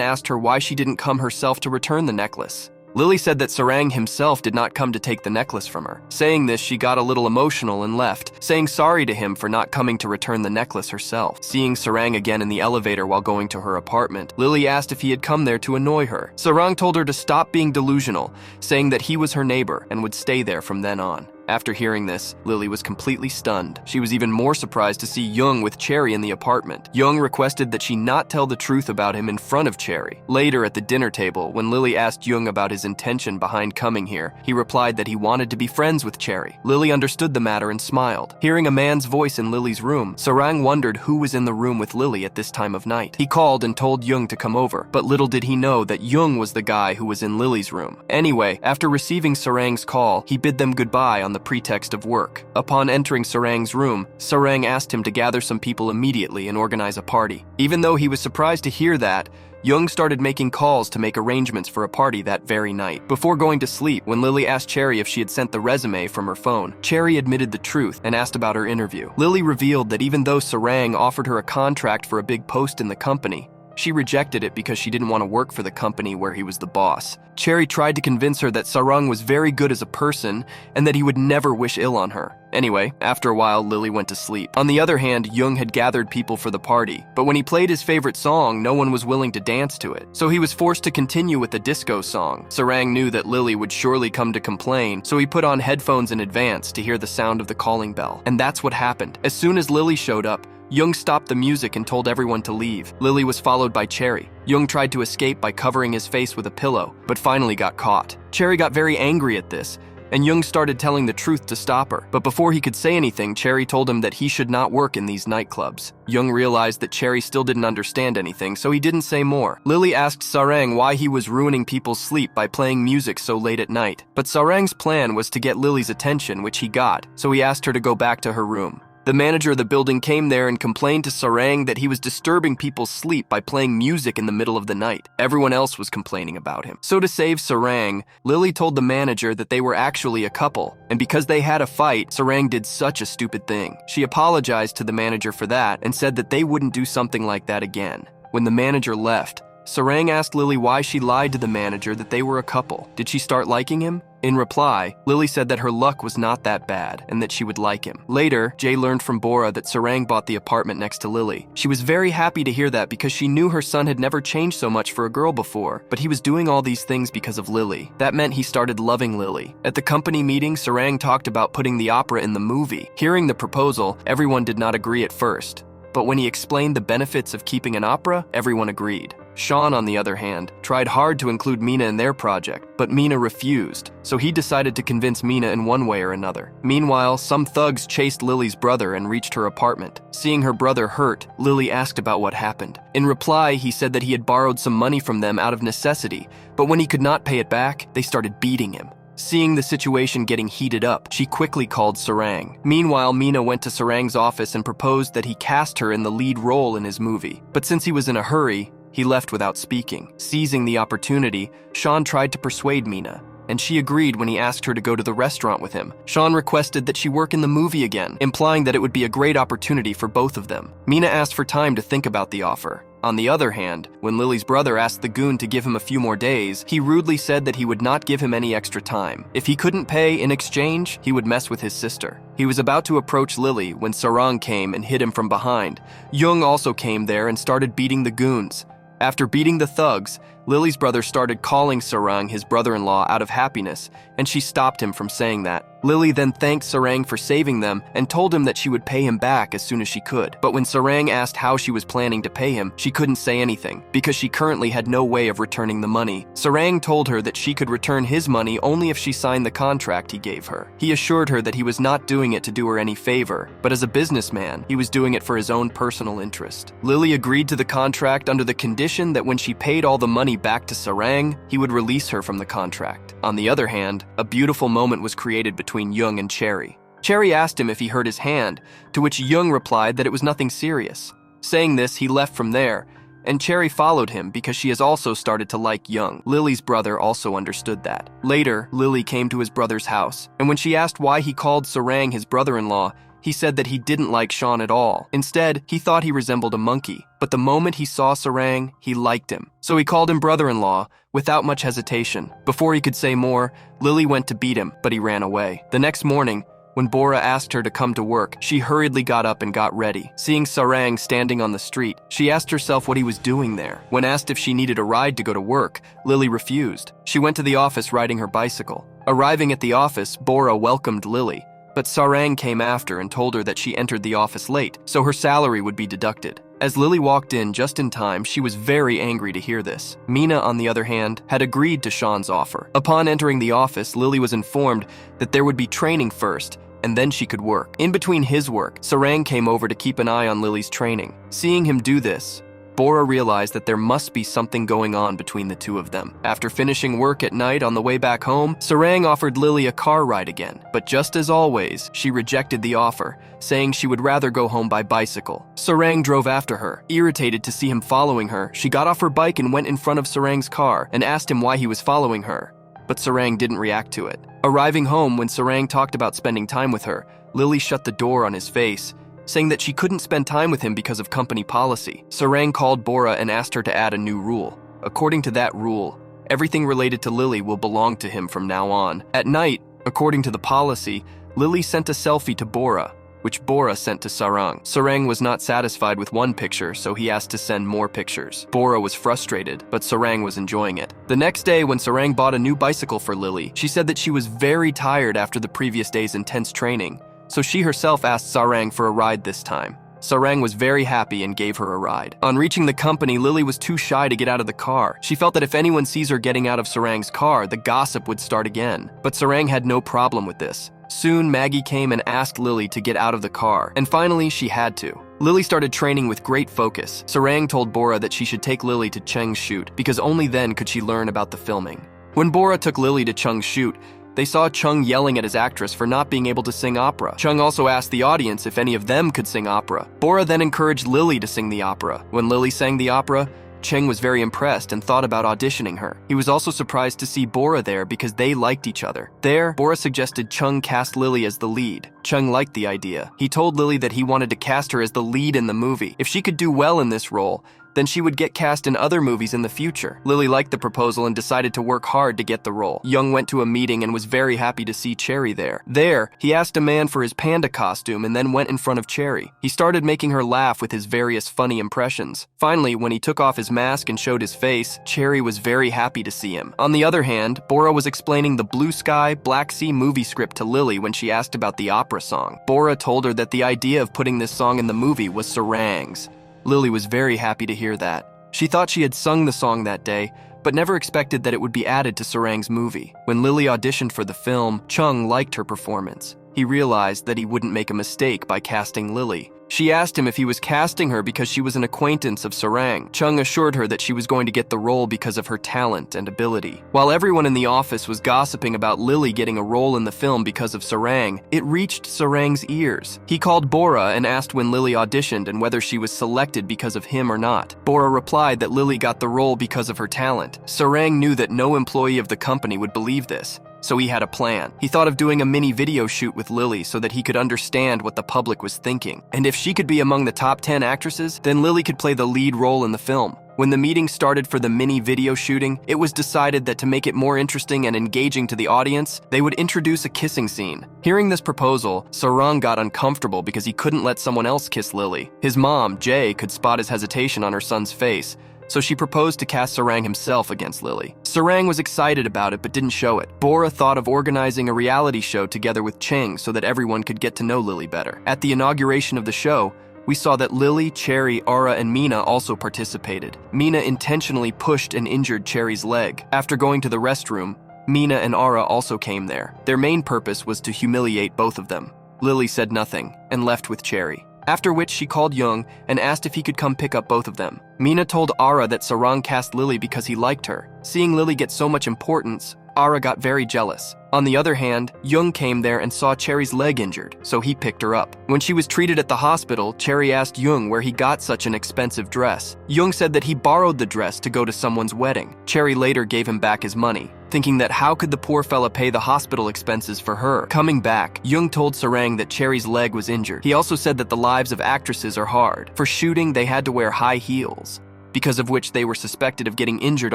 asked her why she didn't come herself to return the necklace. Lily said that Sarang himself did not come to take the necklace from her. Saying this, she got a little emotional and left, saying sorry to him for not coming to return the necklace herself. Seeing Sarang again in the elevator while going to her apartment, Lily asked if he had come there to annoy her. Sarang told her to stop being delusional, saying that he was her neighbor and would stay there from then on. After hearing this, Lily was completely stunned. She was even more surprised to see Young with Cherry in the apartment. Young requested that she not tell the truth about him in front of Cherry. Later at the dinner table, when Lily asked Young about his intention behind coming here, he replied that he wanted to be friends with Cherry. Lily understood the matter and smiled. Hearing a man's voice in Lily's room, Sarang wondered who was in the room with Lily at this time of night. He called and told Young to come over, but little did he know that Young was the guy who was in Lily's room. Anyway, after receiving Sarang's call, he bid them goodbye on the pretext of work. Upon entering Sarang's room, Sarang asked him to gather some people immediately and organize a party. Even though he was surprised to hear that, Young started making calls to make arrangements for a party that very night. Before going to sleep, when Lily asked Cherry if she had sent the resume from her phone, Cherry admitted the truth and asked about her interview. Lily revealed that even though Sarang offered her a contract for a big post in the company, she rejected it because she didn't want to work for the company where he was the boss. Cherry tried to convince her that Sarang was very good as a person and that he would never wish ill on her. Anyway, after a while, Lily went to sleep. On the other hand, Young had gathered people for the party, but when he played his favorite song, no one was willing to dance to it. So he was forced to continue with the disco song. Sarang knew that Lily would surely come to complain, so he put on headphones in advance to hear the sound of the calling bell. And that's what happened. As soon as Lily showed up, Young stopped the music and told everyone to leave. Lily was followed by Cherry. Young tried to escape by covering his face with a pillow, but finally got caught. Cherry got very angry at this, and Young started telling the truth to stop her. But before he could say anything, Cherry told him that he should not work in these nightclubs. Young realized that Cherry still didn't understand anything, so he didn't say more. Lily asked Sarang why he was ruining people's sleep by playing music so late at night. But Sarang's plan was to get Lily's attention, which he got, so he asked her to go back to her room. The manager of the building came there and complained to Sarang that he was disturbing people's sleep by playing music in the middle of the night. Everyone else was complaining about him. So to save Sarang, Lily told the manager that they were actually a couple, and because they had a fight, Sarang did such a stupid thing. She apologized to the manager for that and said that they wouldn't do something like that again. When the manager left, Sarang asked Lily why she lied to the manager that they were a couple. Did she start liking him? In reply, Lily said that her luck was not that bad and that she would like him. Later, Jay learned from Bora that Sarang bought the apartment next to Lily. She was very happy to hear that because she knew her son had never changed so much for a girl before, but he was doing all these things because of Lily. That meant he started loving Lily. At the company meeting, Sarang talked about putting the opera in the movie. Hearing the proposal, everyone did not agree at first, but when he explained the benefits of keeping an opera, everyone agreed. Sean, on the other hand, tried hard to include Mina in their project, but Mina refused, so he decided to convince Mina in one way or another. Meanwhile, some thugs chased Lily's brother and reached her apartment. Seeing her brother hurt, Lily asked about what happened. In reply, he said that he had borrowed some money from them out of necessity, but when he could not pay it back, they started beating him. Seeing the situation getting heated up, she quickly called Sarang. Meanwhile, Mina went to Sarang's office and proposed that he cast her in the lead role in his movie. But since he was in a hurry, he left without speaking. Seizing the opportunity, Sean tried to persuade Mina. and she agreed when he asked her to go to the restaurant with him. Sean requested that she work in the movie again, implying that it would be a great opportunity for both of them. Mina asked for time to think about the offer. On the other hand, when Lily's brother asked the goon to give him a few more days, he rudely said that he would not give him any extra time. If he couldn't pay in exchange, he would mess with his sister. He was about to approach Lily when Sarang came and hit him from behind. Jung also came there and started beating the goons. After beating the thugs, Lily's brother started calling Sarang his brother-in-law out of happiness, and she stopped him from saying that. Lily then thanked Sarang for saving them and told him that she would pay him back as soon as she could. But when Sarang asked how she was planning to pay him, she couldn't say anything because she currently had no way of returning the money. Sarang told her that she could return his money only if she signed the contract he gave her. He assured her that he was not doing it to do her any favor, but as a businessman, he was doing it for his own personal interest. Lily agreed to the contract under the condition that when she paid all the money back to Sarang, he would release her from the contract. On the other hand, a beautiful moment was created between Jung and Cherry. Cherry asked him if he hurt his hand, to which Jung replied that it was nothing serious. Saying this, he left from there, and Cherry followed him because she has also started to like Jung. Lily's brother also understood that. Later, Lily came to his brother's house, and when she asked why he called Sarang his brother-in-law, he said that he didn't like Sean at all. Instead, he thought he resembled a monkey. But the moment he saw Sarang, he liked him. So he called him brother-in-law without much hesitation. Before he could say more, Lily went to beat him, but he ran away. The next morning, when Bora asked her to come to work, she hurriedly got up and got ready. Seeing Sarang standing on the street, she asked herself what he was doing there. When asked if she needed a ride to go to work, Lily refused. She went to the office riding her bicycle. Arriving at the office, Bora welcomed Lily. But Sarang came after and told her that she entered the office late, so her salary would be deducted. As Lily walked in just in time, she was very angry to hear this. Mina, on the other hand, had agreed to Sean's offer. Upon entering the office, Lily was informed that there would be training first, and then she could work. In between his work, Sarang came over to keep an eye on Lily's training. Seeing him do this, Bora realized that there must be something going on between the two of them. After finishing work at night on the way back home, Sarang offered Lily a car ride again. But just as always, she rejected the offer, saying she would rather go home by bicycle. Sarang drove after her. Irritated to see him following her, she got off her bike and went in front of Sarang's car and asked him why he was following her. But Sarang didn't react to it. Arriving home, when Sarang talked about spending time with her, Lily shut the door on his face, saying that she couldn't spend time with him because of company policy. Sarang called Bora and asked her to add a new rule. According to that rule, everything related to Lily will belong to him from now on. At night, according to the policy, Lily sent a selfie to Bora, which Bora sent to Sarang. Sarang was not satisfied with one picture, so he asked to send more pictures. Bora was frustrated, but Sarang was enjoying it. The next day, when Sarang bought a new bicycle for Lily, she said that she was very tired after the previous day's intense training, so she herself asked Sarang for a ride this time. Sarang was very happy and gave her a ride. On reaching the company, Lily was too shy to get out of the car. She felt that if anyone sees her getting out of Sarang's car, the gossip would start again. But Sarang had no problem with this. Soon, Maggie came and asked Lily to get out of the car, and finally, she had to. Lily started training with great focus. Sarang told Bora that she should take Lily to Cheng's shoot, because only then could she learn about the filming. When Bora took Lily to Cheng's shoot, they saw Chung yelling at his actress for not being able to sing opera. Chung also asked the audience if any of them could sing opera. Bora then encouraged Lily to sing the opera. When Lily sang the opera, Cheng was very impressed and thought about auditioning her. He was also surprised to see Bora there because they liked each other. There, Bora suggested Chung cast Lily as the lead. Chung liked the idea. He told Lily that he wanted to cast her as the lead in the movie. If she could do well in this role, then she would get cast in other movies in the future. Lily liked the proposal and decided to work hard to get the role. Young went to a meeting and was very happy to see Cherry there. There, he asked a man for his panda costume and then went in front of Cherry. He started making her laugh with his various funny impressions. Finally, when he took off his mask and showed his face, Cherry was very happy to see him. On the other hand, Bora was explaining the Blue Sky, Black Sea movie script to Lily when she asked about the opera song. Bora told her that the idea of putting this song in the movie was Sarang's. Lily was very happy to hear that. She thought she had sung the song that day, but never expected that it would be added to Sarang's movie. When Lily auditioned for the film, Chung liked her performance. He realized that he wouldn't make a mistake by casting Lily, She asked him if he was casting her because she was an acquaintance of Sarang. Chung assured her that she was going to get the role because of her talent and ability. While everyone in the office was gossiping about Lily getting a role in the film because of Sarang, it reached Sarang's ears. He called Bora and asked when Lily auditioned and whether she was selected because of him or not. Bora replied that Lily got the role because of her talent. Sarang knew that no employee of the company would believe this, so he had a plan. He thought of doing a mini video shoot with Lily so that he could understand what the public was thinking. And if she could be among the top 10 actresses, then Lily could play the lead role in the film. When the meeting started for the mini video shooting, it was decided that to make it more interesting and engaging to the audience, they would introduce a kissing scene. Hearing this proposal, Sarang got uncomfortable because he couldn't let someone else kiss Lily. His mom, Jay, could spot his hesitation on her son's face, so she proposed to cast Sarang himself against Lily. Sarang was excited about it but didn't show it. Bora thought of organizing a reality show together with Cheng so that everyone could get to know Lily better. At the inauguration of the show, we saw that Lily, Cherry, Ara, and Mina also participated. Mina intentionally pushed and injured Cherry's leg. After going to the restroom, Mina and Ara also came there. Their main purpose was to humiliate both of them. Lily said nothing and left with Cherry. After which she called Young and asked if he could come pick up both of them. Mina told Ara that Sarang cast Lily because he liked her. Seeing Lily get so much importance, Ara got very jealous. On the other hand, Young came there and saw Cherry's leg injured, so he picked her up. When she was treated at the hospital, Cherry asked Young where he got such an expensive dress. Young said that he borrowed the dress to go to someone's wedding. Cherry later gave him back his money, thinking that how could the poor fella pay the hospital expenses for her. Coming back, Young told Sarang that Cherry's leg was injured. He also said that the lives of actresses are hard. For shooting, they had to wear high heels, because of which they were suspected of getting injured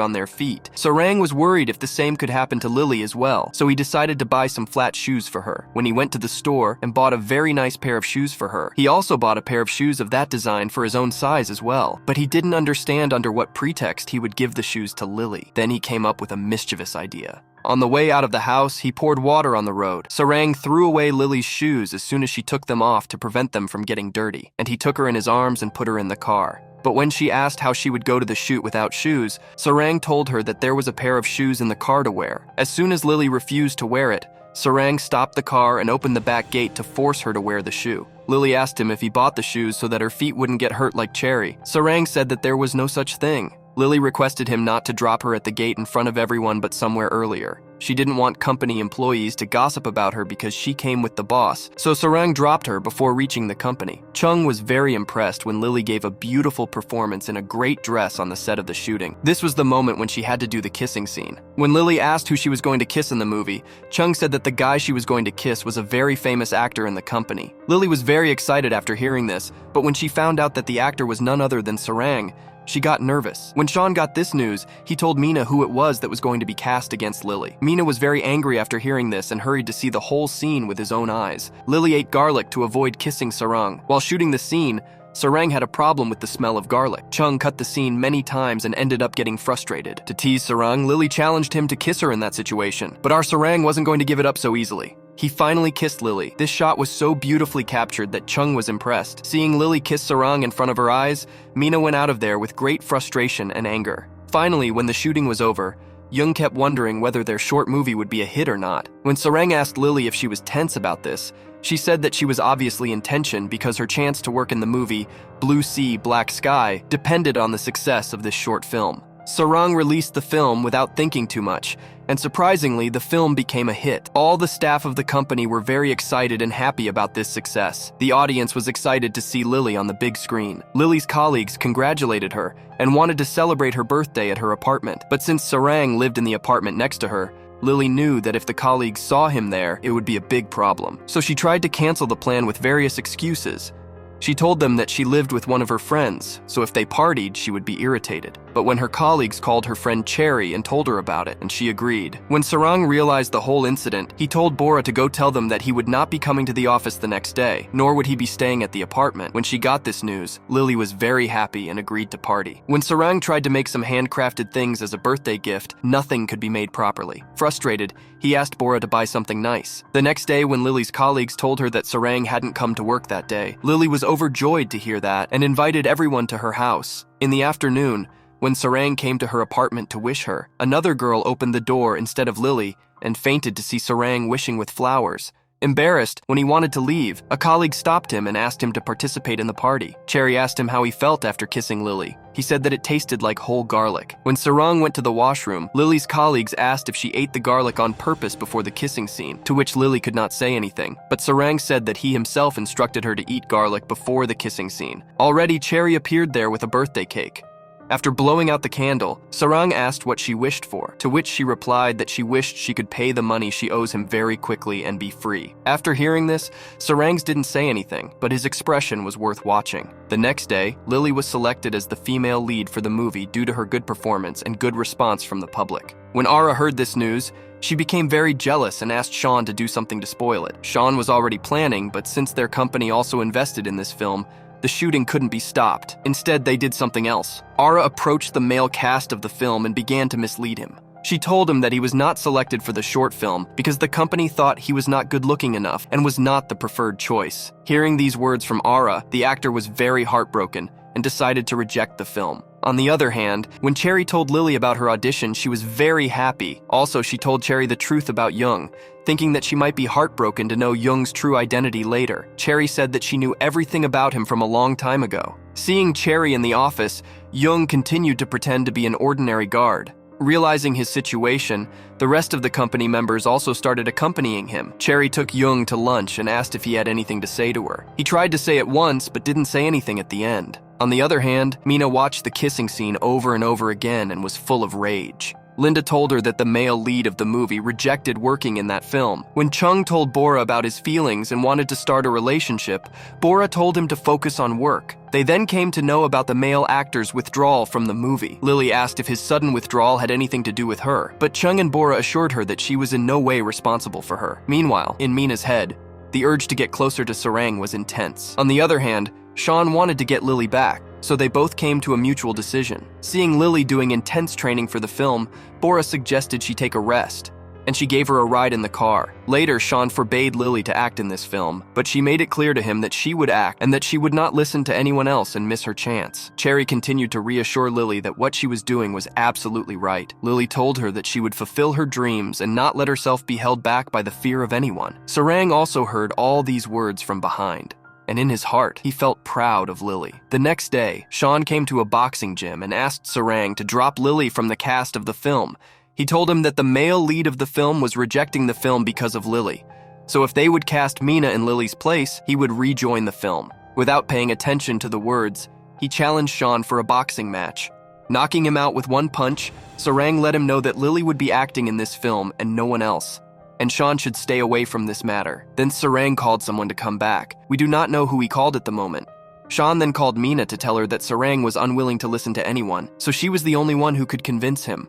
on their feet. Sarang was worried if the same could happen to Lily as well, so he decided to buy some flat shoes for her. When he went to the store and bought a very nice pair of shoes for her, he also bought a pair of shoes of that design for his own size as well. But he didn't understand under what pretext he would give the shoes to Lily. Then he came up with a mischievous idea. On the way out of the house, he poured water on the road. Sarang threw away Lily's shoes as soon as she took them off to prevent them from getting dirty, and he took her in his arms and put her in the car. But when she asked how she would go to the shoot without shoes, Sarang told her that there was a pair of shoes in the car to wear. As soon as Lily refused to wear it, Sarang stopped the car and opened the back gate to force her to wear the shoe. Lily asked him if he bought the shoes so that her feet wouldn't get hurt like Cherry. Sarang said that there was no such thing. Lily requested him not to drop her at the gate in front of everyone but somewhere earlier. She didn't want company employees to gossip about her because she came with the boss, so Sarang dropped her before reaching the company. Chung was very impressed when Lily gave a beautiful performance in a great dress on the set of the shooting. This was the moment when she had to do the kissing scene. When Lily asked who she was going to kiss in the movie, Chung said that the guy she was going to kiss was a very famous actor in the company. Lily was very excited after hearing this, but when she found out that the actor was none other than Sarang, she got nervous. When Sean got this news, he told Mina who it was that was going to be cast against Lily. Mina was very angry after hearing this and hurried to see the whole scene with his own eyes. Lily ate garlic to avoid kissing Sarang. While shooting the scene, Sarang had a problem with the smell of garlic. Chung cut the scene many times and ended up getting frustrated. To tease Sarang, Lily challenged him to kiss her in that situation, but our Sarang wasn't going to give it up so easily. He finally kissed Lily. This shot was so beautifully captured that Chung was impressed. Seeing Lily kiss Sarang in front of her eyes, Mina went out of there with great frustration and anger. Finally, when the shooting was over, Young kept wondering whether their short movie would be a hit or not. When Sarang asked Lily if she was tense about this, she said that she was obviously in tension because her chance to work in the movie Blue Sea, Black Sky depended on the success of this short film. Sarang released the film without thinking too much, and surprisingly, the film became a hit. All the staff of the company were very excited and happy about this success. The audience was excited to see Lily on the big screen. Lily's colleagues congratulated her and wanted to celebrate her birthday at her apartment. But since Sarang lived in the apartment next to her, Lily knew that if the colleagues saw him there, it would be a big problem. So she tried to cancel the plan with various excuses. She told them that she lived with one of her friends, so if they partied, she would be irritated. But when her colleagues called her friend Cherry and told her about it, and she agreed. When Sarang realized the whole incident, he told Bora to go tell them that he would not be coming to the office the next day, nor would he be staying at the apartment. When she got this news, Lily was very happy and agreed to party. When Sarang tried to make some handcrafted things as a birthday gift, nothing could be made properly. Frustrated, he asked Bora to buy something nice. The next day, when Lily's colleagues told her that Sarang hadn't come to work that day, Lily was overjoyed to hear that and invited everyone to her house. In the afternoon, when Sarang came to her apartment to wish her, another girl opened the door instead of Lily and fainted to see Sarang wishing with flowers. Embarrassed, when he wanted to leave, a colleague stopped him and asked him to participate in the party. Cherry asked him how he felt after kissing Lily. He said that it tasted like whole garlic. When Sarang went to the washroom, Lily's colleagues asked if she ate the garlic on purpose before the kissing scene, to which Lily could not say anything. But Sarang said that he himself instructed her to eat garlic before the kissing scene. Already, Cherry appeared there with a birthday cake. After blowing out the candle, Sarang asked what she wished for, to which she replied that she wished she could pay the money she owes him very quickly and be free. After hearing this, Sarang didn't say anything, but his expression was worth watching. The next day, Lily was selected as the female lead for the movie due to her good performance and good response from the public. When Ara heard this news, she became very jealous and asked Sean to do something to spoil it. Sean was already planning, but since their company also invested in this film, the shooting couldn't be stopped. Instead, they did something else. Ara approached the male cast of the film and began to mislead him. She told him that he was not selected for the short film because the company thought he was not good-looking enough and was not the preferred choice. Hearing these words from Ara, the actor was very heartbroken and decided to reject the film. On the other hand, when Cherry told Lily about her audition, she was very happy. Also, she told Cherry the truth about Young, thinking that she might be heartbroken to know Young's true identity later. Cherry said that she knew everything about him from a long time ago. Seeing Cherry in the office, Young continued to pretend to be an ordinary guard. Realizing his situation, the rest of the company members also started accompanying him. Cherry took Young to lunch and asked if he had anything to say to her. He tried to say it once, but didn't say anything at the end. On the other hand, Mina watched the kissing scene over and over again and was full of rage. Linda told her that the male lead of the movie rejected working in that film. When Chung told Bora about his feelings and wanted to start a relationship, Bora told him to focus on work. They then came to know about the male actor's withdrawal from the movie. Lily asked if his sudden withdrawal had anything to do with her, but Chung and Bora assured her that she was in no way responsible for her. Meanwhile, in Mina's head, the urge to get closer to Sarang was intense. On the other hand, Sean wanted to get Lily back, so they both came to a mutual decision. Seeing Lily doing intense training for the film, Bora suggested she take a rest, and she gave her a ride in the car. Later, Sean forbade Lily to act in this film, but she made it clear to him that she would act and that she would not listen to anyone else and miss her chance. Cherry continued to reassure Lily that what she was doing was absolutely right. Lily told her that she would fulfill her dreams and not let herself be held back by the fear of anyone. Sarang also heard all these words from behind, and in his heart, he felt proud of Lily. The next day, Sean came to a boxing gym and asked Sarang to drop Lily from the cast of the film. He told him that the male lead of the film was rejecting the film because of Lily, so if they would cast Mina in Lily's place, he would rejoin the film. Without paying attention to the words, he challenged Sean for a boxing match. Knocking him out with one punch, Sarang let him know that Lily would be acting in this film and no one else, and Sean should stay away from this matter. Then Sarang called someone to come back. We do not know who he called at the moment. Sean then called Mina to tell her that Sarang was unwilling to listen to anyone, so she was the only one who could convince him.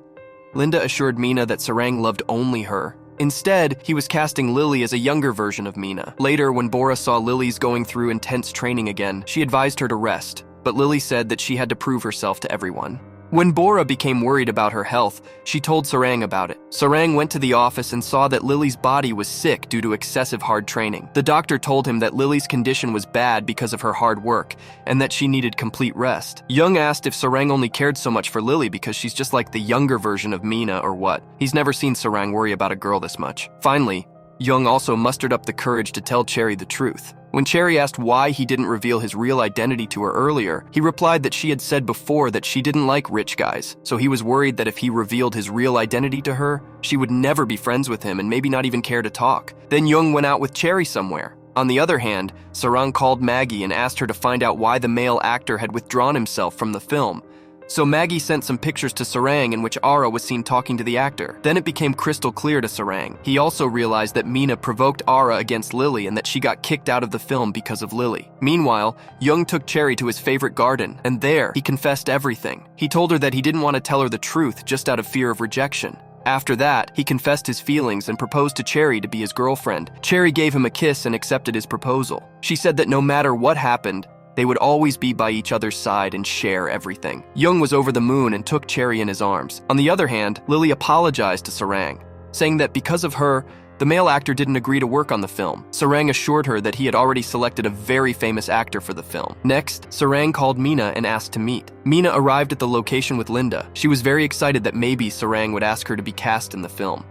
Linda assured Mina that Sarang loved only her. Instead, he was casting Lily as a younger version of Mina. Later, when Bora saw Lily's going through intense training again, she advised her to rest, but Lily said that she had to prove herself to everyone. When Bora became worried about her health, she told Sarang about it. Sarang went to the office and saw that Lily's body was sick due to excessive hard training. The doctor told him that Lily's condition was bad because of her hard work and that she needed complete rest. Young asked if Sarang only cared so much for Lily because she's just like the younger version of Mina or what. He's never seen Sarang worry about a girl this much. Finally, Young also mustered up the courage to tell Cherry the truth. When Cherry asked why he didn't reveal his real identity to her earlier, he replied that she had said before that she didn't like rich guys, so he was worried that if he revealed his real identity to her, she would never be friends with him and maybe not even care to talk. Then Young went out with Cherry somewhere. On the other hand, Sarang called Maggie and asked her to find out why the male actor had withdrawn himself from the film. So Maggie sent some pictures to Sarang in which Ara was seen talking to the actor. Then it became crystal clear to Sarang. He also realized that Mina provoked Ara against Lily and that she got kicked out of the film because of Lily. Meanwhile, Young took Cherry to his favorite garden, and there, he confessed everything. He told her that he didn't want to tell her the truth just out of fear of rejection. After that, he confessed his feelings and proposed to Cherry to be his girlfriend. Cherry gave him a kiss and accepted his proposal. She said that no matter what happened, they would always be by each other's side and share everything. Young was over the moon and took Cherry in his arms. On the other hand, Lily apologized to Sarang, saying that because of her, the male actor didn't agree to work on the film. Sarang assured her that he had already selected a very famous actor for the film. Next, Sarang called Mina and asked to meet. Mina arrived at the location with Linda. She was very excited that maybe Sarang would ask her to be cast in the film.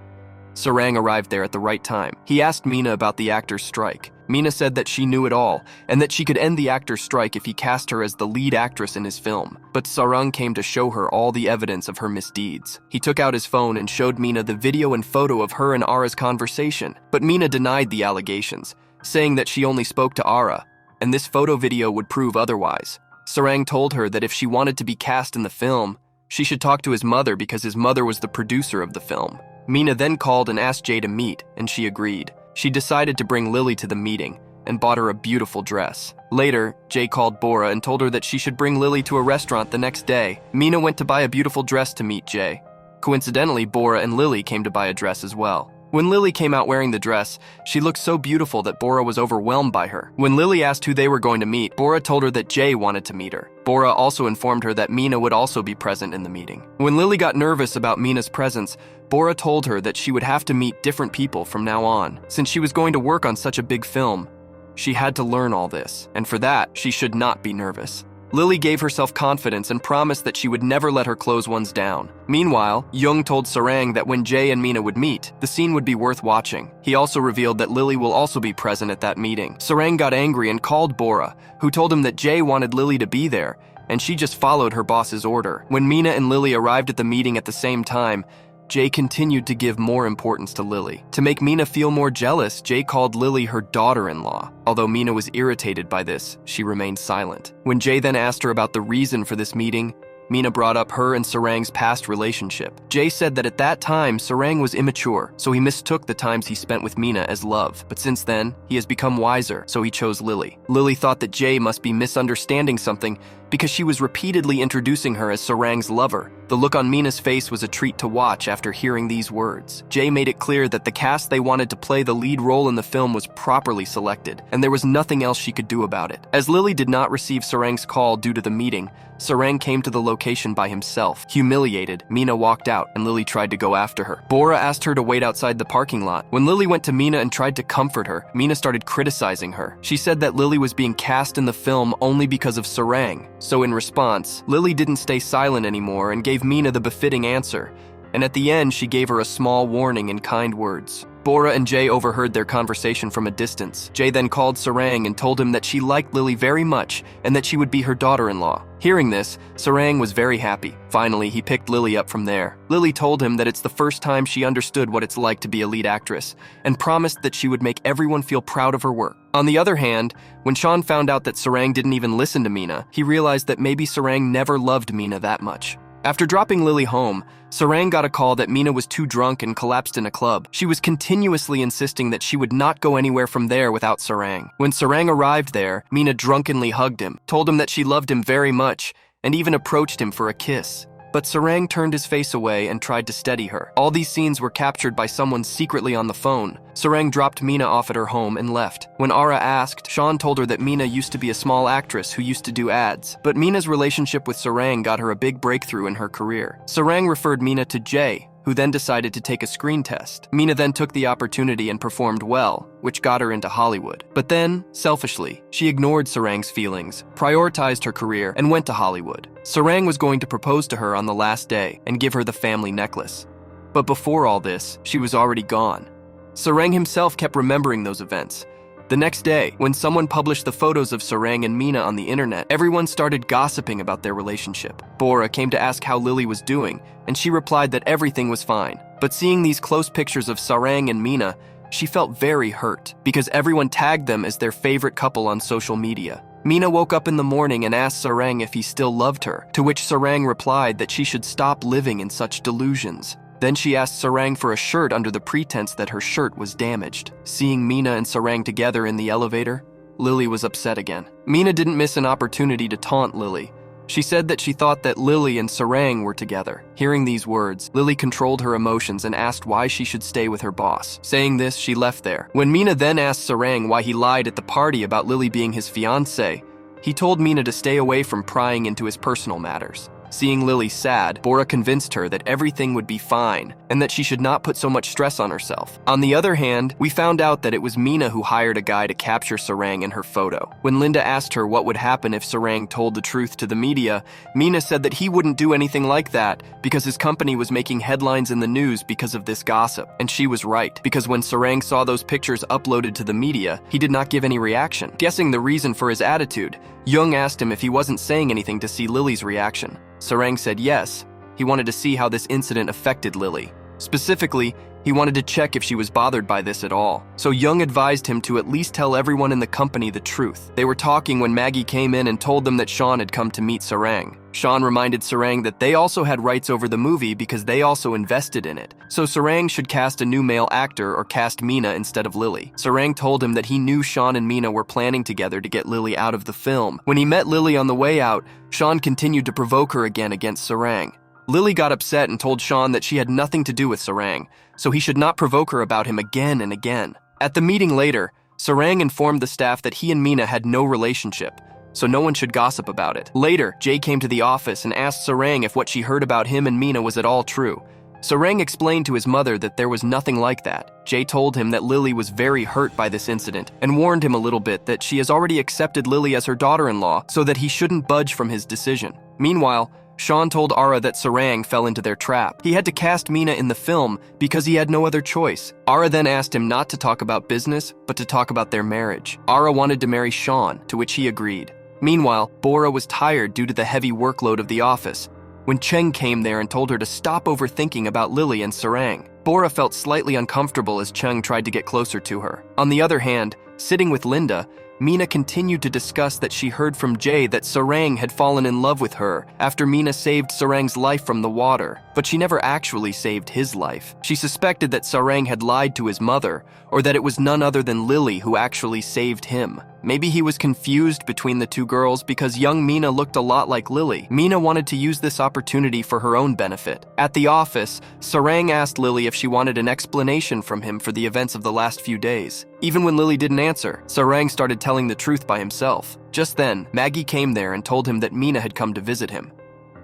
Sarang arrived there at the right time. He asked Myuu about the actor's strike. Myuu said that she knew it all, and that she could end the actor's strike if he cast her as the lead actress in his film. But Sarang came to show her all the evidence of her misdeeds. He took out his phone and showed Myuu the video and photo of her and Ara's conversation, but Myuu denied the allegations, saying that she only spoke to Ara, and this photo video would prove otherwise. Sarang told her that if she wanted to be cast in the film, she should talk to his mother because his mother was the producer of the film. Myuu then called and asked Jay to meet, and she agreed. She decided to bring Lily to the meeting and bought her a beautiful dress. Later, Jay called Bora and told her that she should bring Lily to a restaurant the next day. Myuu went to buy a beautiful dress to meet Jay. Coincidentally, Bora and Lily came to buy a dress as well. When Lily came out wearing the dress, she looked so beautiful that Bora was overwhelmed by her. When Lily asked who they were going to meet, Bora told her that Jay wanted to meet her. Bora also informed her that Myuu would also be present in the meeting. When Lily got nervous about Myuu's presence, Bora told her that she would have to meet different people from now on. Since she was going to work on such a big film, she had to learn all this, and for that, she should not be nervous. Lily gave herself confidence and promised that she would never let her close ones down. Meanwhile, Young told Sarang that when Jay and Myuu would meet, the scene would be worth watching. He also revealed that Lily will also be present at that meeting. Sarang got angry and called Bora, who told him that Jay wanted Lily to be there, and she just followed her boss's order. When Myuu and Lily arrived at the meeting at the same time, Jay continued to give more importance to Lily. To make Myuu feel more jealous, Jay called Lily her daughter-in-law. Although Myuu was irritated by this, she remained silent. When Jay then asked her about the reason for this meeting, Myuu brought up her and Sarang's past relationship. Jay said that at that time, Sarang was immature, so he mistook the times he spent with Myuu as love. But since then, he has become wiser, so he chose Lily. Lily thought that Jay must be misunderstanding something because she was repeatedly introducing her as Sarang's lover. The look on Myuu's face was a treat to watch after hearing these words. Jay made it clear that the cast they wanted to play the lead role in the film was properly selected, and there was nothing else she could do about it. As Lily did not receive Sarang's call due to the meeting, Sarang came to the location by himself. Humiliated, Myuu walked out, and Lily tried to go after her. Bora asked her to wait outside the parking lot. When Lily went to Myuu and tried to comfort her, Myuu started criticizing her. She said that Lily was being cast in the film only because of Sarang. So in response, Lily didn't stay silent anymore and gave Myuu the befitting answer. And at the end, she gave her a small warning in kind words. Bora and Jay overheard their conversation from a distance. Jay then called Sarang and told him that she liked Lily very much and that she would be her daughter-in-law. Hearing this, Sarang was very happy. Finally, he picked Lily up from there. Lily told him that it's the first time she understood what it's like to be a lead actress and promised that she would make everyone feel proud of her work. On the other hand, when Sean found out that Sarang didn't even listen to Myuu, he realized that maybe Sarang never loved Myuu that much. After dropping Lily home, Sarang got a call that Myuu was too drunk and collapsed in a club. She was continuously insisting that she would not go anywhere from there without Sarang. When Sarang arrived there, Myuu drunkenly hugged him, told him that she loved him very much, and even approached him for a kiss. But Sarang turned his face away and tried to steady her. All these scenes were captured by someone secretly on the phone. Sarang dropped Myuu off at her home and left. When Ara asked, Sean told her that Myuu used to be a small actress who used to do ads. But Myuu's relationship with Sarang got her a big breakthrough in her career. Sarang referred Myuu to Jay, who then decided to take a screen test. Myuu then took the opportunity and performed well, which got her into Hollywood. But then, selfishly, she ignored Sarang's feelings, prioritized her career, and went to Hollywood. Sarang was going to propose to her on the last day and give her the family necklace. But before all this, she was already gone. Sarang himself kept remembering those events. The next day, when someone published the photos of Sarang and Myuu on the internet, everyone started gossiping about their relationship. Bora came to ask how Lily was doing, and she replied that everything was fine. But seeing these close pictures of Sarang and Myuu, she felt very hurt, because everyone tagged them as their favorite couple on social media. Myuu woke up in the morning and asked Sarang if he still loved her, to which Sarang replied that she should stop living in such delusions. Then she asked Sarang for a shirt under the pretense that her shirt was damaged. Seeing Myuu and Sarang together in the elevator, Lily was upset again. Myuu didn't miss an opportunity to taunt Lily. She said that she thought that Lily and Sarang were together. Hearing these words, Lily controlled her emotions and asked why she should stay with her boss. Saying this, she left there. When Myuu then asked Sarang why he lied at the party about Lily being his fiancée, he told Myuu to stay away from prying into his personal matters. Seeing Lily sad, Bora convinced her that everything would be fine and that she should not put so much stress on herself. On the other hand, we found out that it was Myuu who hired a guy to capture Sarang in her photo. When Linda asked her what would happen if Sarang told the truth to the media, Myuu said that he wouldn't do anything like that because his company was making headlines in the news because of this gossip. And she was right, because when Sarang saw those pictures uploaded to the media, he did not give any reaction. Guessing the reason for his attitude, Young asked him if he wasn't saying anything to see Lily's reaction. Sarang said yes, he wanted to see how this incident affected Lily. Specifically, he wanted to check if she was bothered by this at all. So Young advised him to at least tell everyone in the company the truth. They were talking when Maggie came in and told them that Sean had come to meet Sarang. Sean reminded Sarang that they also had rights over the movie because they also invested in it. So Sarang should cast a new male actor or cast Myuu instead of Lily. Sarang told him that he knew Sean and Myuu were planning together to get Lily out of the film. When he met Lily on the way out, Sean continued to provoke her again against Sarang. Lily got upset and told Sean that she had nothing to do with Sarang, so he should not provoke her about him again and again. At the meeting later, Sarang informed the staff that he and Myuu had no relationship, so no one should gossip about it. Later, Jay came to the office and asked Sarang if what she heard about him and Myuu was at all true. Sarang explained to his mother that there was nothing like that. Jay told him that Lily was very hurt by this incident and warned him a little bit that she has already accepted Lily as her daughter-in-law so that he shouldn't budge from his decision. Meanwhile, Sean told Ara that Sarang fell into their trap. He had to cast Myuu in the film because he had no other choice. Ara then asked him not to talk about business, but to talk about their marriage. Ara wanted to marry Sean, to which he agreed. Meanwhile, Bora was tired due to the heavy workload of the office. When Cheng came there and told her to stop overthinking about Lily and Sarang, Bora felt slightly uncomfortable as Cheng tried to get closer to her. On the other hand, sitting with Linda, Myuu continued to discuss that she heard from Jay that Sarang had fallen in love with her after Myuu saved Sarang's life from the water, but she never actually saved his life. She suspected that Sarang had lied to his mother, or that it was none other than Lily who actually saved him. Maybe he was confused between the two girls because young Myuu looked a lot like Lily. Myuu wanted to use this opportunity for her own benefit. At the office, Sarang asked Lily if she wanted an explanation from him for the events of the last few days. Even when Lily didn't answer, Sarang started telling the truth by himself. Just then, Maggie came there and told him that Myuu had come to visit him.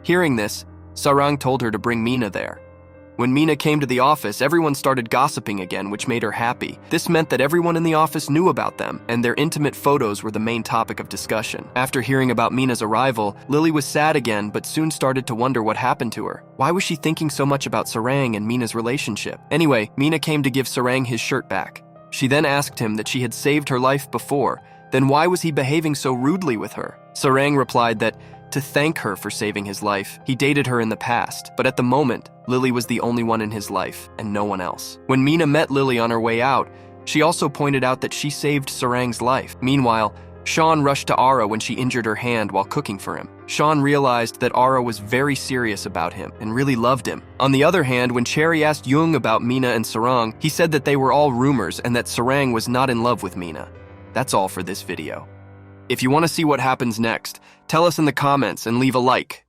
Hearing this, Sarang told her to bring Myuu there. When Myuu came to the office, everyone started gossiping again, which made her happy. This meant that everyone in the office knew about them, and their intimate photos were the main topic of discussion. After hearing about Myuu's arrival, Lily was sad again, but soon started to wonder what happened to her. Why was she thinking so much about Sarang and Myuu's relationship? Anyway, Myuu came to give Sarang his shirt back. She then asked him that she had saved her life before, then why was he behaving so rudely with her? Sarang replied that to thank her for saving his life. He dated her in the past, but at the moment, Lily was the only one in his life, and no one else. When Myuu met Lily on her way out, she also pointed out that she saved Sarang's life. Meanwhile, Sean rushed to Ara when she injured her hand while cooking for him. Sean realized that Ara was very serious about him and really loved him. On the other hand, when Cherry asked Young about Myuu and Sarang, he said that they were all rumors and that Sarang was not in love with Myuu. That's all for this video. If you want to see what happens next, tell us in the comments and leave a like.